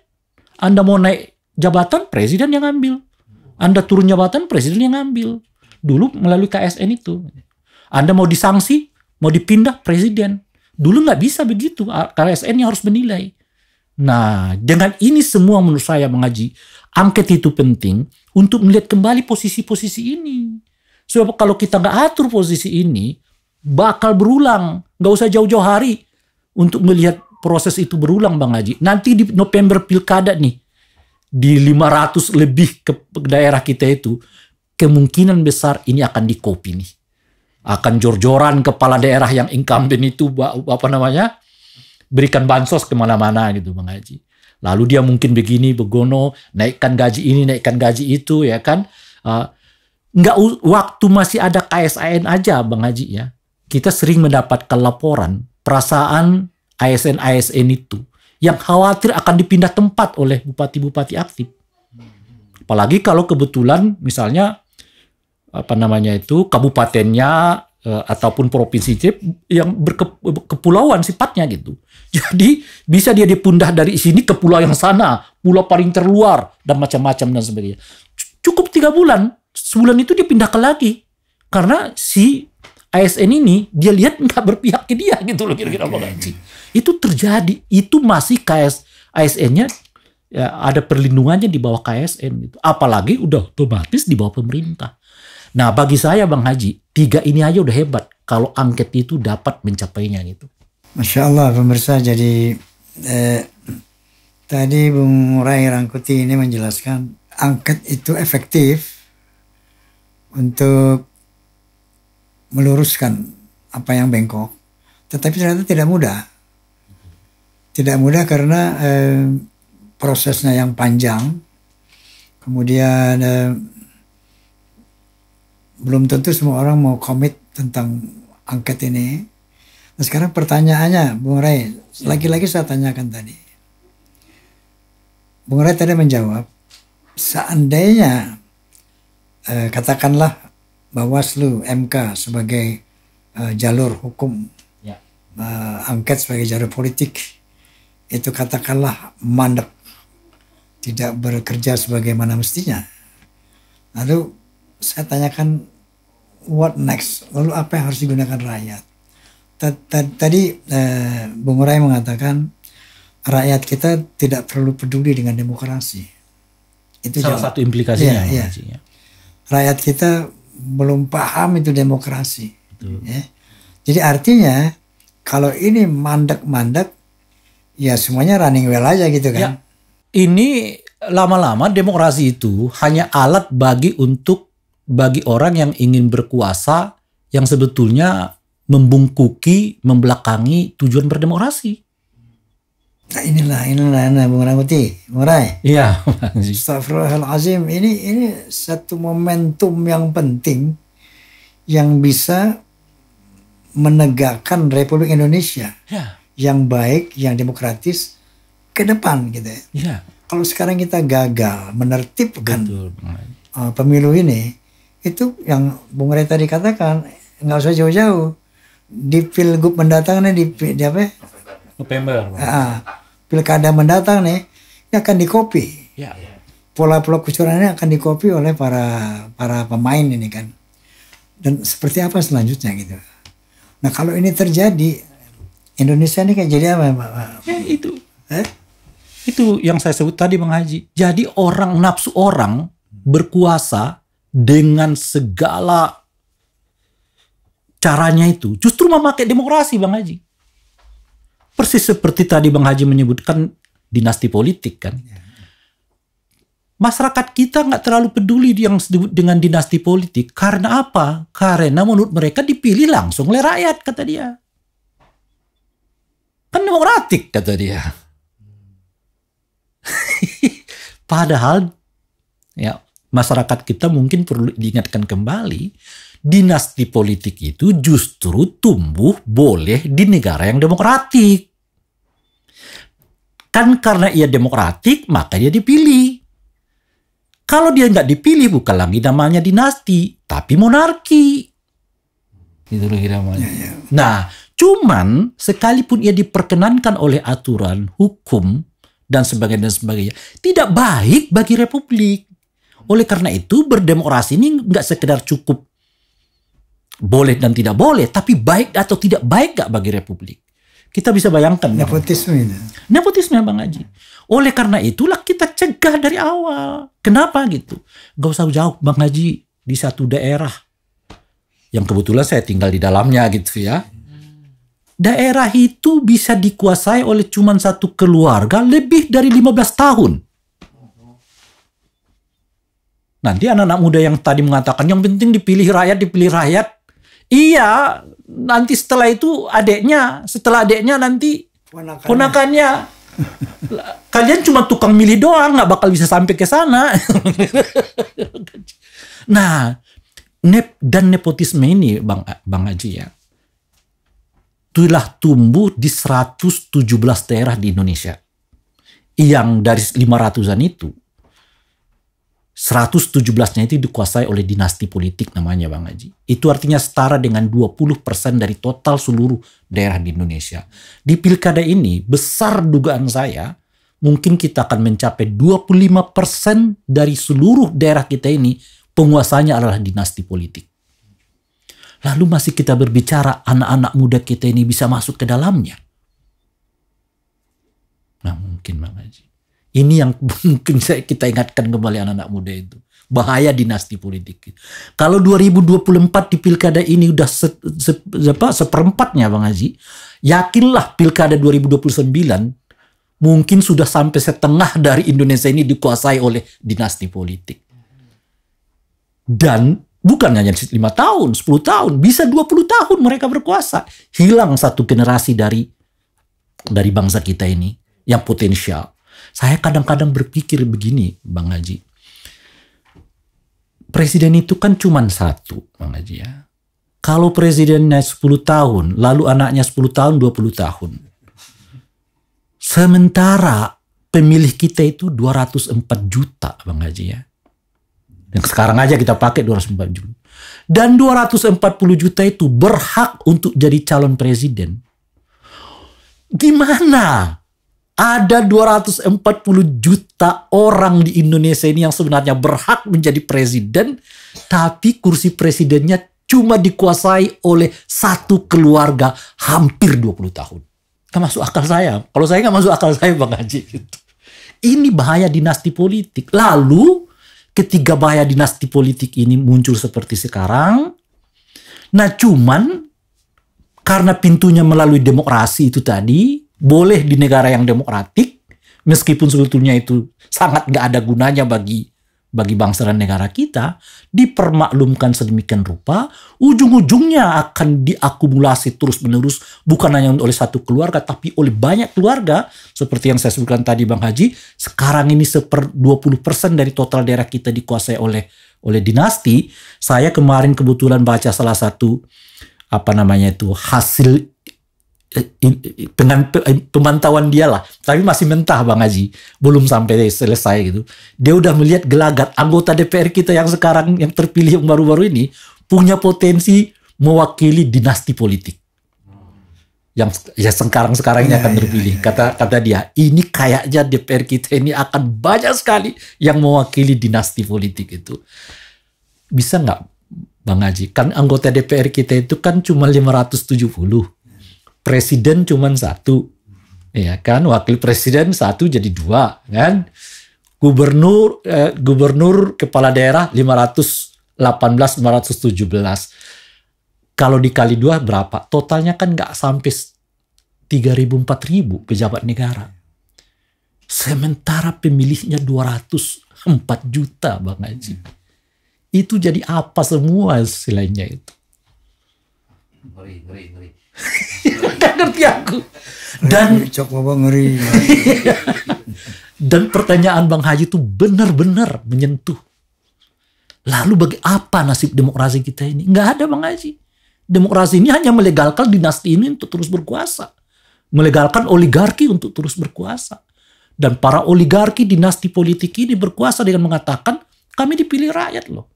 Anda mau naik jabatan, presiden yang ngambil. Anda turun jabatan, presiden yang ngambil. Dulu melalui KSN itu. Anda mau disanksi, mau dipindah, presiden. Dulu nggak bisa begitu, KSN yang harus menilai. Nah dengan ini semua menurut saya Bang Haji, angket itu penting untuk melihat kembali posisi-posisi ini. Sebab kalau kita nggak atur posisi ini, bakal berulang. Nggak usah jauh-jauh hari untuk melihat proses itu berulang Bang Haji. Nanti di November pilkada nih, di 500 lebih ke daerah kita itu, kemungkinan besar ini akan di-copy nih. Akan jor-joran kepala daerah yang incumbent itu, berikan bansos kemana-mana gitu Bang Haji. Lalu dia mungkin begini, begono, naikkan gaji ini, naikkan gaji itu ya kan. Waktu masih ada KSAN aja Bang Haji ya, kita sering mendapatkan laporan perasaan ASN itu yang khawatir akan dipindah tempat oleh bupati-bupati aktif. Apalagi kalau kebetulan misalnya kabupatennya ataupun provinsi yang berkepulauan sifatnya gitu. Jadi bisa dia dipindah dari sini ke pulau yang sana, pulau paling terluar dan macam-macam dan sebagainya. Cukup 3 bulan. Sebulan itu dia pindahkan lagi. Karena si ASN ini dia lihat nggak berpihak ke dia gitu loh kira-kira Bang Haji. Itu terjadi. Itu masih ASN-nya ya, ada perlindungannya di bawah KSN gitu. Apalagi udah otomatis di bawah pemerintah. Nah bagi saya Bang Haji, 3 ini aja udah hebat kalau angket itu dapat mencapainya gitu. Masya Allah pemirsa, jadi tadi Bung Rai Rangkuti ini menjelaskan angket itu efektif untuk meluruskan apa yang bengkok, tetapi ternyata tidak mudah. Tidak mudah karena prosesnya yang panjang, kemudian belum tentu semua orang mau komit tentang angket ini. Nah sekarang pertanyaannya Bung Rai, lagi-lagi saya tanyakan tadi. Bung Rai tadi menjawab, seandainya katakanlah Bawaslu MK sebagai jalur hukum, angket sebagai jalur politik, itu katakanlah mandek, tidak bekerja sebagaimana mestinya. Lalu saya tanyakan, what next? Lalu apa yang harus digunakan rakyat? Tadi Bung Rai mengatakan rakyat kita tidak terlalu peduli dengan demokrasi. Itu salah satu implikasinya. Ya. Rakyat kita belum paham itu demokrasi. Ya. Jadi artinya kalau ini mandek-mandek, ya semuanya running well aja gitu kan. Ya. Ini lama-lama demokrasi itu hanya alat bagi untuk bagi orang yang ingin berkuasa yang sebetulnya membungkuki, membelakangi tujuan berdemokrasi. Nah inilah Bung Rambuti, Murai. Iya. Astagfirullahalazim, ini satu momentum yang penting yang bisa menegakkan Republik Indonesia yang baik, yang demokratis ke depan gitu ya. Iya. Kalau sekarang kita gagal menertibkan pemilu ini, itu yang Bung Ray tadi katakan, nggak usah jauh-jauh. Di pilgub mendatang nih, di apa? November. Pilkada mendatang nih, ini akan dikopi. Ya. Pola-pola kecurangannya akan dikopi oleh para pemain ini kan. Dan seperti apa selanjutnya gitu. Nah kalau ini terjadi, Indonesia ini kayak jadi apa Pak? Ya itu. Itu yang saya sebut tadi Bang Haji. Jadi orang, nafsu orang berkuasa dengan segala caranya itu justru memakai demokrasi Bang Haji. Persis seperti tadi Bang Haji menyebutkan dinasti politik kan. Masyarakat kita nggak terlalu peduli yang disebut dengan dinasti politik. Karena apa? Karena menurut mereka dipilih langsung oleh rakyat, kata dia. Kan demokratik, kata dia. Padahal ya masyarakat kita mungkin perlu diingatkan kembali, dinasti politik itu justru tumbuh boleh di negara yang demokratik. Kan karena ia demokratik maka dia dipilih. Kalau dia nggak dipilih bukan lagi namanya dinasti, tapi monarki. Itu lagi namanya. Nah, cuman sekalipun ia diperkenankan oleh aturan hukum dan sebagainya, tidak baik bagi republik. Oleh karena itu berdemokrasi ini nggak sekedar cukup boleh dan tidak boleh, tapi baik atau tidak baik nggak bagi republik. Kita bisa bayangkan. Nepotisme ini. Nepotisme Bang Haji. Oleh karena itulah kita cegah dari awal. Kenapa gitu? Gak usah jauh Bang Haji, di satu daerah yang kebetulan saya tinggal di dalamnya gitu ya. Daerah itu bisa dikuasai oleh cuma satu keluarga lebih dari 15 tahun. Nanti anak-anak muda yang tadi mengatakan yang penting dipilih rakyat. Iya, nanti setelah itu adeknya, setelah adeknya nanti ponakannya. Kalian cuma tukang milih doang, nggak bakal bisa sampai ke sana. Nah, dan nepotisme ini Bang Haji ya, telah tumbuh di 117 daerah di Indonesia. Yang dari 500-an itu, 117-nya itu dikuasai oleh dinasti politik namanya Bang Haji. Itu artinya setara dengan 20% dari total seluruh daerah di Indonesia. Di pilkada ini, besar dugaan saya, mungkin kita akan mencapai 25% dari seluruh daerah kita ini, penguasanya adalah dinasti politik. Lalu masih kita berbicara anak-anak muda kita ini bisa masuk ke dalamnya. Nah mungkin Bang Haji. Ini yang mungkin kita ingatkan kembali anak-anak muda itu. Bahaya dinasti politik. Kalau 2024 di pilkada ini udah seperempatnya Bang Haji, yakinlah pilkada 2029 mungkin sudah sampai setengah dari Indonesia ini dikuasai oleh dinasti politik. Dan bukan hanya 5 tahun, 10 tahun, bisa 20 tahun mereka berkuasa. Hilang satu generasi dari bangsa kita ini yang potensial. Saya kadang-kadang berpikir begini, Bang Haji. Presiden itu kan cuma satu, Bang Haji ya. Kalau presidennya 10 tahun, lalu anaknya 10 tahun, 20 tahun. Sementara pemilih kita itu 204 juta, Bang Haji ya. Yang sekarang aja kita pakai 204 juta. Dan 240 juta itu berhak untuk jadi calon presiden. Gimana? Ada 240 juta orang di Indonesia ini yang sebenarnya berhak menjadi presiden, tapi kursi presidennya cuma dikuasai oleh satu keluarga hampir 20 tahun. Gak masuk akal saya. Kalau saya gak masuk akal saya Bang Haji. Gitu. Ini bahaya dinasti politik. Lalu ketika bahaya dinasti politik ini muncul seperti sekarang, nah cuman karena pintunya melalui demokrasi itu tadi, boleh di negara yang demokratik, meskipun sebetulnya itu sangat gak ada gunanya bagi bagi bangsa dan negara kita, dipermaklumkan sedemikian rupa, ujung-ujungnya akan diakumulasi terus-menerus, bukan hanya oleh satu keluarga, tapi oleh banyak keluarga, seperti yang saya sebutkan tadi Bang Haji, sekarang ini 20% dari total daerah kita dikuasai oleh dinasti. Saya kemarin kebetulan baca salah satu, hasil pemantauan dia lah, tapi masih mentah Bang Haji, belum sampai selesai gitu. Dia udah melihat gelagat anggota DPR kita yang sekarang yang terpilih yang baru-baru ini punya potensi mewakili dinasti politik yang ya sekarang ini akan terpilih. Kata dia, ini kayaknya DPR kita ini akan banyak sekali yang mewakili dinasti politik itu. Bisa nggak Bang Haji? Kan anggota DPR kita itu kan cuma 570. Presiden cuma 1, ya kan, wakil presiden 1 jadi 2, kan, gubernur kepala daerah 517. Kalau dikali 2 berapa? Totalnya kan nggak sampai 3.000-4.000 pejabat negara. Sementara pemilihnya 204 juta Bang Haji. Itu jadi apa semua selainnya itu? Ngeri. Gak ngerti aku. Dan ngeri. Dan pertanyaan Bang Haji itu benar-benar menyentuh. Lalu bagi apa nasib demokrasi kita ini? Nggak ada Bang Haji. Demokrasi ini hanya melegalkan dinasti ini untuk terus berkuasa. Melegalkan oligarki untuk terus berkuasa. Dan para oligarki dinasti politik ini berkuasa dengan mengatakan, kami dipilih rakyat loh.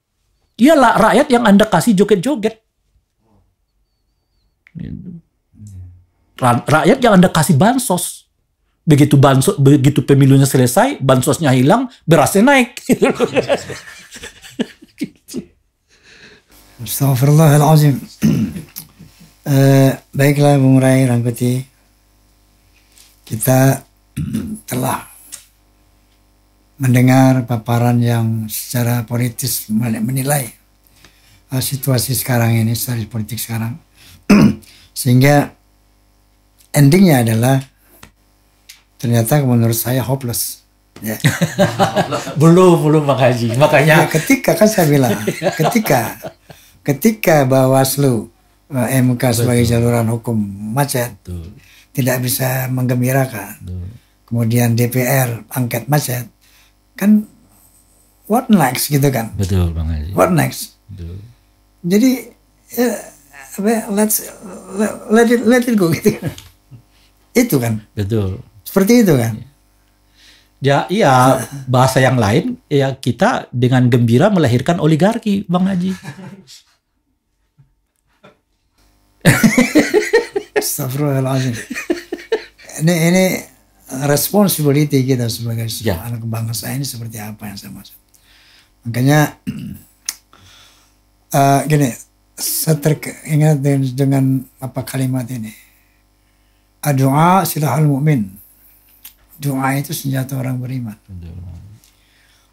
Iyalah rakyat yang Anda kasih joget-joget. Rakyat yang Anda kasih bansos. Begitu pemilunya selesai, bansosnya hilang, berasnya naik. Astagfirullahaladzim. Baiklah Bung Rai Rangkuti, kita telah mendengar paparan yang secara politis menilai situasi sekarang ini, situasi politik sekarang. Sehingga endingnya adalah ternyata menurut saya hopeless. Ya. belum Bang Haji. Makanya ketika kan saya bilang, ketika Bawaslu MK sebagai jaluran hukum macet, tidak bisa menggembirakan. Kemudian DPR angket macet, kan what next gitu kan? Betul Bang Haji. What next? Betul. Jadi let it go gitu. Itu kan. Betul. Seperti itu kan. Ya iya, bahasa yang lain ya, kita dengan gembira melahirkan oligarki Bang Haji. Astagfirullahaladzim. Ini responsibility kita sebagai anak bangsa ini seperti apa yang saya maksud. Makanya gini, saya teringat dengan apa kalimat ini. Doa silahul mu'min. Doa itu senjata orang beriman.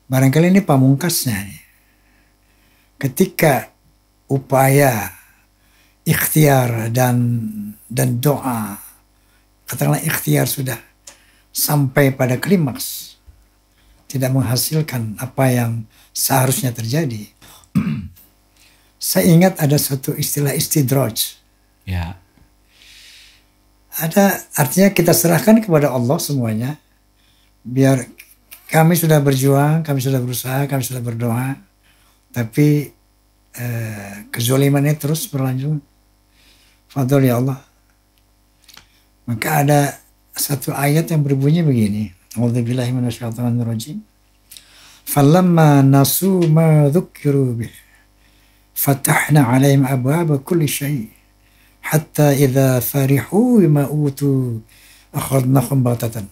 Barangkali ini pamungkasnya. Ketika upaya ikhtiar dan doa, katakanlah ikhtiar sudah sampai pada klimaks, tidak menghasilkan apa yang seharusnya terjadi. Saya ingat ada satu istilah istidraj. Ya. Artinya kita serahkan kepada Allah semuanya. Biar kami sudah berjuang, kami sudah berusaha, kami sudah berdoa, tapi kezalimannya terus berlanjut. Fadl ya Allah. Maka ada satu ayat yang berbunyi begini. A'udzubillahi minasyaitonirrajim. Falamma nasu ma dzukkiru bih fatahna 'alaihim abwaaba kulli syai' hatta idza farihu bima utu akhadnahum baghtatan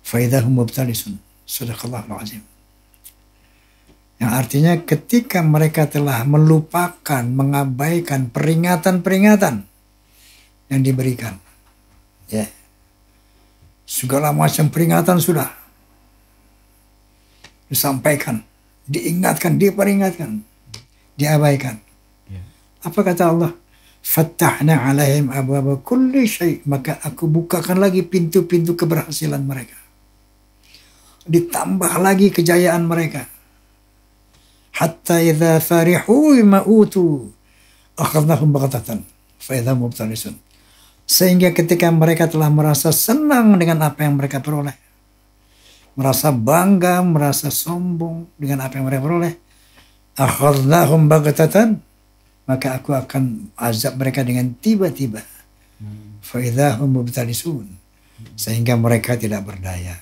fa idza hum mubtalisun. Shadaqallahul azim. Yang artinya ketika mereka telah melupakan, mengabaikan peringatan-peringatan yang diberikan, ya, segala macam peringatan sudah disampaikan, diingatkan, diperingatkan, diabaikan. Apa kata Allah? Fattahna alaihim abwaaba kulli syai', maka aku bukakan lagi pintu-pintu keberhasilan mereka. Ditambah lagi kejayaan mereka. hatta idza farihu bima utu akhadnahum baghtatan fa idza hum mubtalisun. Sehingga ketika mereka telah merasa senang dengan apa yang mereka peroleh, merasa bangga, merasa sombong dengan apa yang mereka peroleh, akhadnahum baghtatan, maka aku akan azab mereka dengan tiba-tiba. Fa idza hum mubtalisun, sehingga mereka tidak berdaya.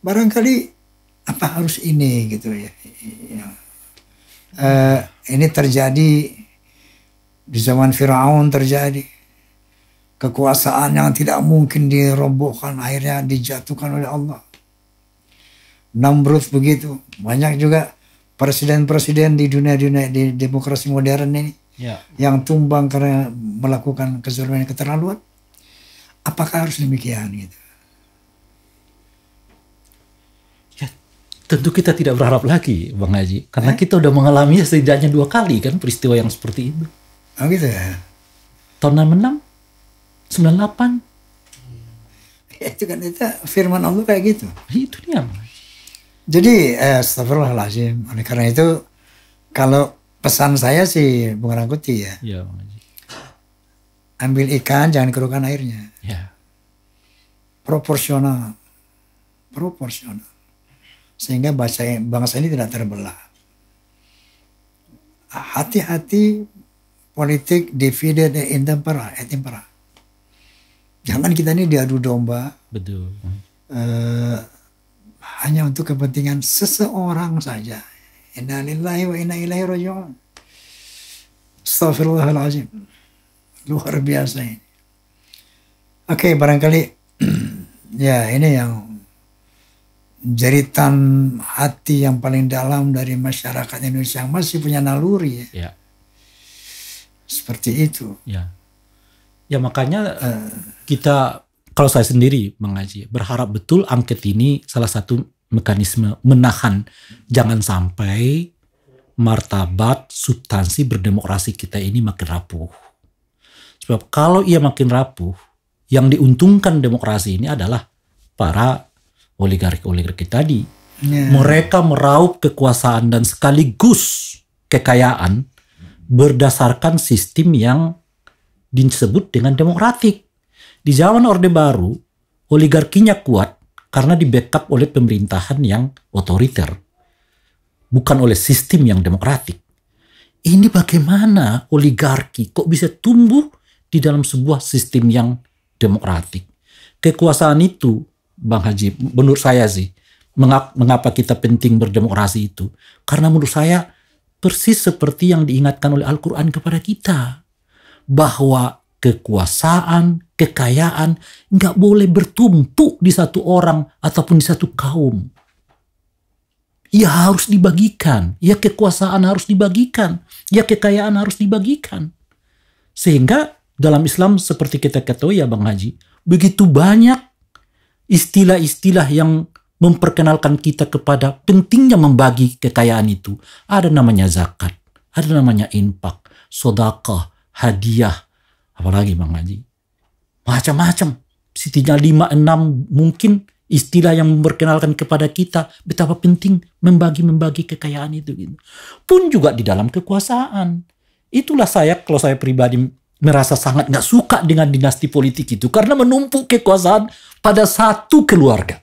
Barangkali apa harus ini gitu ya. Ini terjadi di zaman Firaun, terjadi kekuasaan yang tidak mungkin dirobohkan, akhirnya dijatuhkan oleh Allah. Namrud begitu. Banyak juga presiden-presiden di dunia di demokrasi modern ini yang tumbang karena melakukan kezaliman keterlaluan. Apakah harus demikian gitu? Ya, tentu kita tidak berharap lagi, Bang Haji, karena kita udah mengalaminya setidaknya 2 kali kan peristiwa yang seperti itu. Oh gitu ya. Tahun 66, 98. Ya, itu kan itu firman Allah kayak gitu. Itu dia. Jadi astagfirullahaladzim. Oleh karena itu kalau pesan saya sih Bung Rangkuti ya. Ya, Bang Haji. Ambil ikan jangan kerukan airnya. Ya. Proporsional. Sehingga bangsa ini tidak terbelah. Hati-hati politik divide et impera. Jangan kita ini diadu domba. Betul. Hanya untuk kepentingan seseorang saja. Inna lillahi wa inna ilaihi raji'un. Astaghfirullahaladzim. Luar biasa ini. Oke, barangkali ya ini yang jeritan hati yang paling dalam dari masyarakat Indonesia yang masih punya naluri ya. Seperti itu. Ya makanya kita, kalau saya sendiri Bang Haji, berharap betul angket ini salah satu mekanisme menahan jangan sampai martabat substansi berdemokrasi kita ini makin rapuh. Sebab kalau ia makin rapuh, yang diuntungkan demokrasi ini adalah para oligarki tadi. Mereka meraup kekuasaan dan sekaligus kekayaan berdasarkan sistem yang disebut dengan demokratik. Di zaman Orde Baru, oligarkinya kuat karena di backup oleh pemerintahan yang otoriter, bukan oleh sistem yang demokratik. Ini bagaimana oligarki kok bisa tumbuh di dalam sebuah sistem yang demokratik? Kekuasaan itu, Bang Haji, menurut saya sih, mengapa kita penting berdemokrasi itu? Karena menurut saya persis seperti yang diingatkan oleh Al-Quran kepada kita, bahwa kekuasaan, kekayaan nggak boleh bertumpuk di satu orang ataupun di satu kaum. Ya harus dibagikan, ya kekuasaan harus dibagikan, ya kekayaan harus dibagikan. Sehingga dalam Islam seperti kita ketahui ya Bang Haji, begitu banyak istilah-istilah yang memperkenalkan kita kepada pentingnya membagi kekayaan itu. Ada namanya zakat, ada namanya infak, sedekah, hadiah, apalagi Bang Haji. Macam-macam. Setidaknya 5-6 mungkin istilah yang memperkenalkan kepada kita betapa penting membagi kekayaan itu. Gitu. Pun juga di dalam kekuasaan. Itulah kalau saya pribadi merasa sangat gak suka dengan dinasti politik itu. Karena menumpuk kekuasaan pada satu keluarga.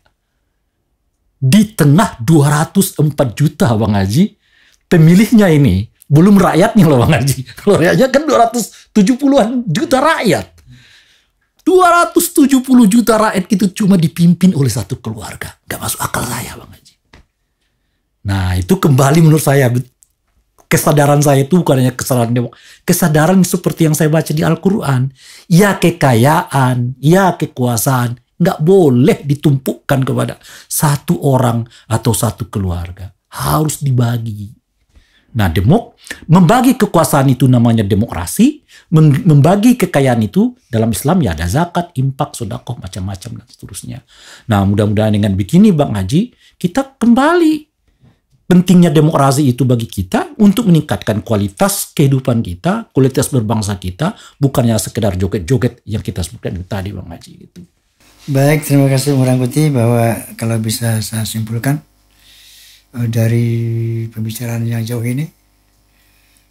Di tengah 204 juta Bang Haji, pemilihnya ini, belum rakyatnya loh Bang Haji. Kalau rakyatnya kan 270-an juta rakyat. 270 juta rakyat itu cuma dipimpin oleh satu keluarga. Gak masuk akal saya Bang Haji. Nah itu kembali menurut saya, kesadaran saya itu bukan hanya kesadaran seperti yang saya baca di Al-Quran. Ya kekayaan, ya kekuasaan nggak boleh ditumpukkan kepada satu orang atau satu keluarga. Harus dibagi. Nah membagi kekuasaan itu namanya demokrasi. Membagi kekayaan itu dalam Islam ya ada zakat, infak, sedekah, macam-macam dan seterusnya. Nah mudah-mudahan dengan begini Bang Haji, kita kembali pentingnya demokrasi itu bagi kita untuk meningkatkan kualitas kehidupan kita, kualitas berbangsa kita, bukannya sekedar joget-joget yang kita sebutkan tadi Bang Haji gitu. Baik, terima kasih Bung Rangkuti, bahwa kalau bisa saya simpulkan, dari pembicaraan yang jauh ini,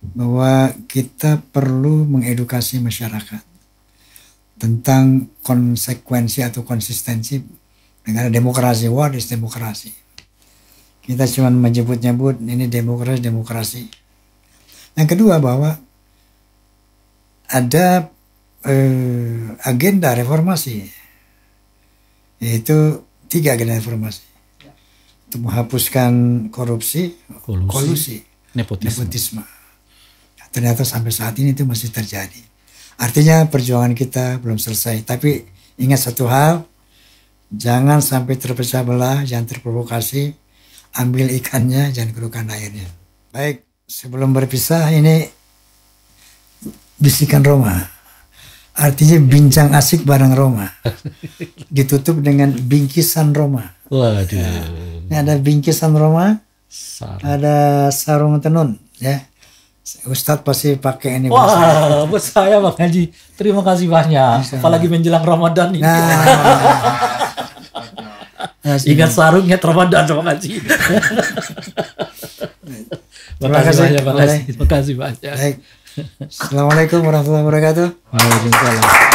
bahwa kita perlu mengedukasi masyarakat tentang konsekuensi atau konsistensi negara demokrasi. What is demokrasi? Kita cuma menyebut-nyebut ini demokrasi. Yang kedua, bahwa ada agenda reformasi, yaitu 3 agenda reformasi untuk menghapuskan korupsi, kolusi, nepotisme. Ternyata sampai saat ini itu masih terjadi. Artinya perjuangan kita belum selesai. Tapi ingat satu hal, jangan sampai terpecah belah, jangan terprovokasi, ambil ikannya, jangan kerukan airnya. Baik, sebelum berpisah ini bisikan Roma. Artinya bincang asik bareng Roma. Ditutup dengan bingkisan Roma. Waduh. Ini ada bingkisan Roma, ada sarung tenun, ya. Ustadz pasti pakai ini. Wah, buat saya Bang Haji. Terima kasih banyak. Apalagi menjelang Ramadan ini. Ingat sarungnya Ramadan Bang Haji. Terima kasih banyak Bang Haji. Terima kasih banyak. Baik. Assalamualaikum warahmatullahi wabarakatuh. Waalaikumsalam.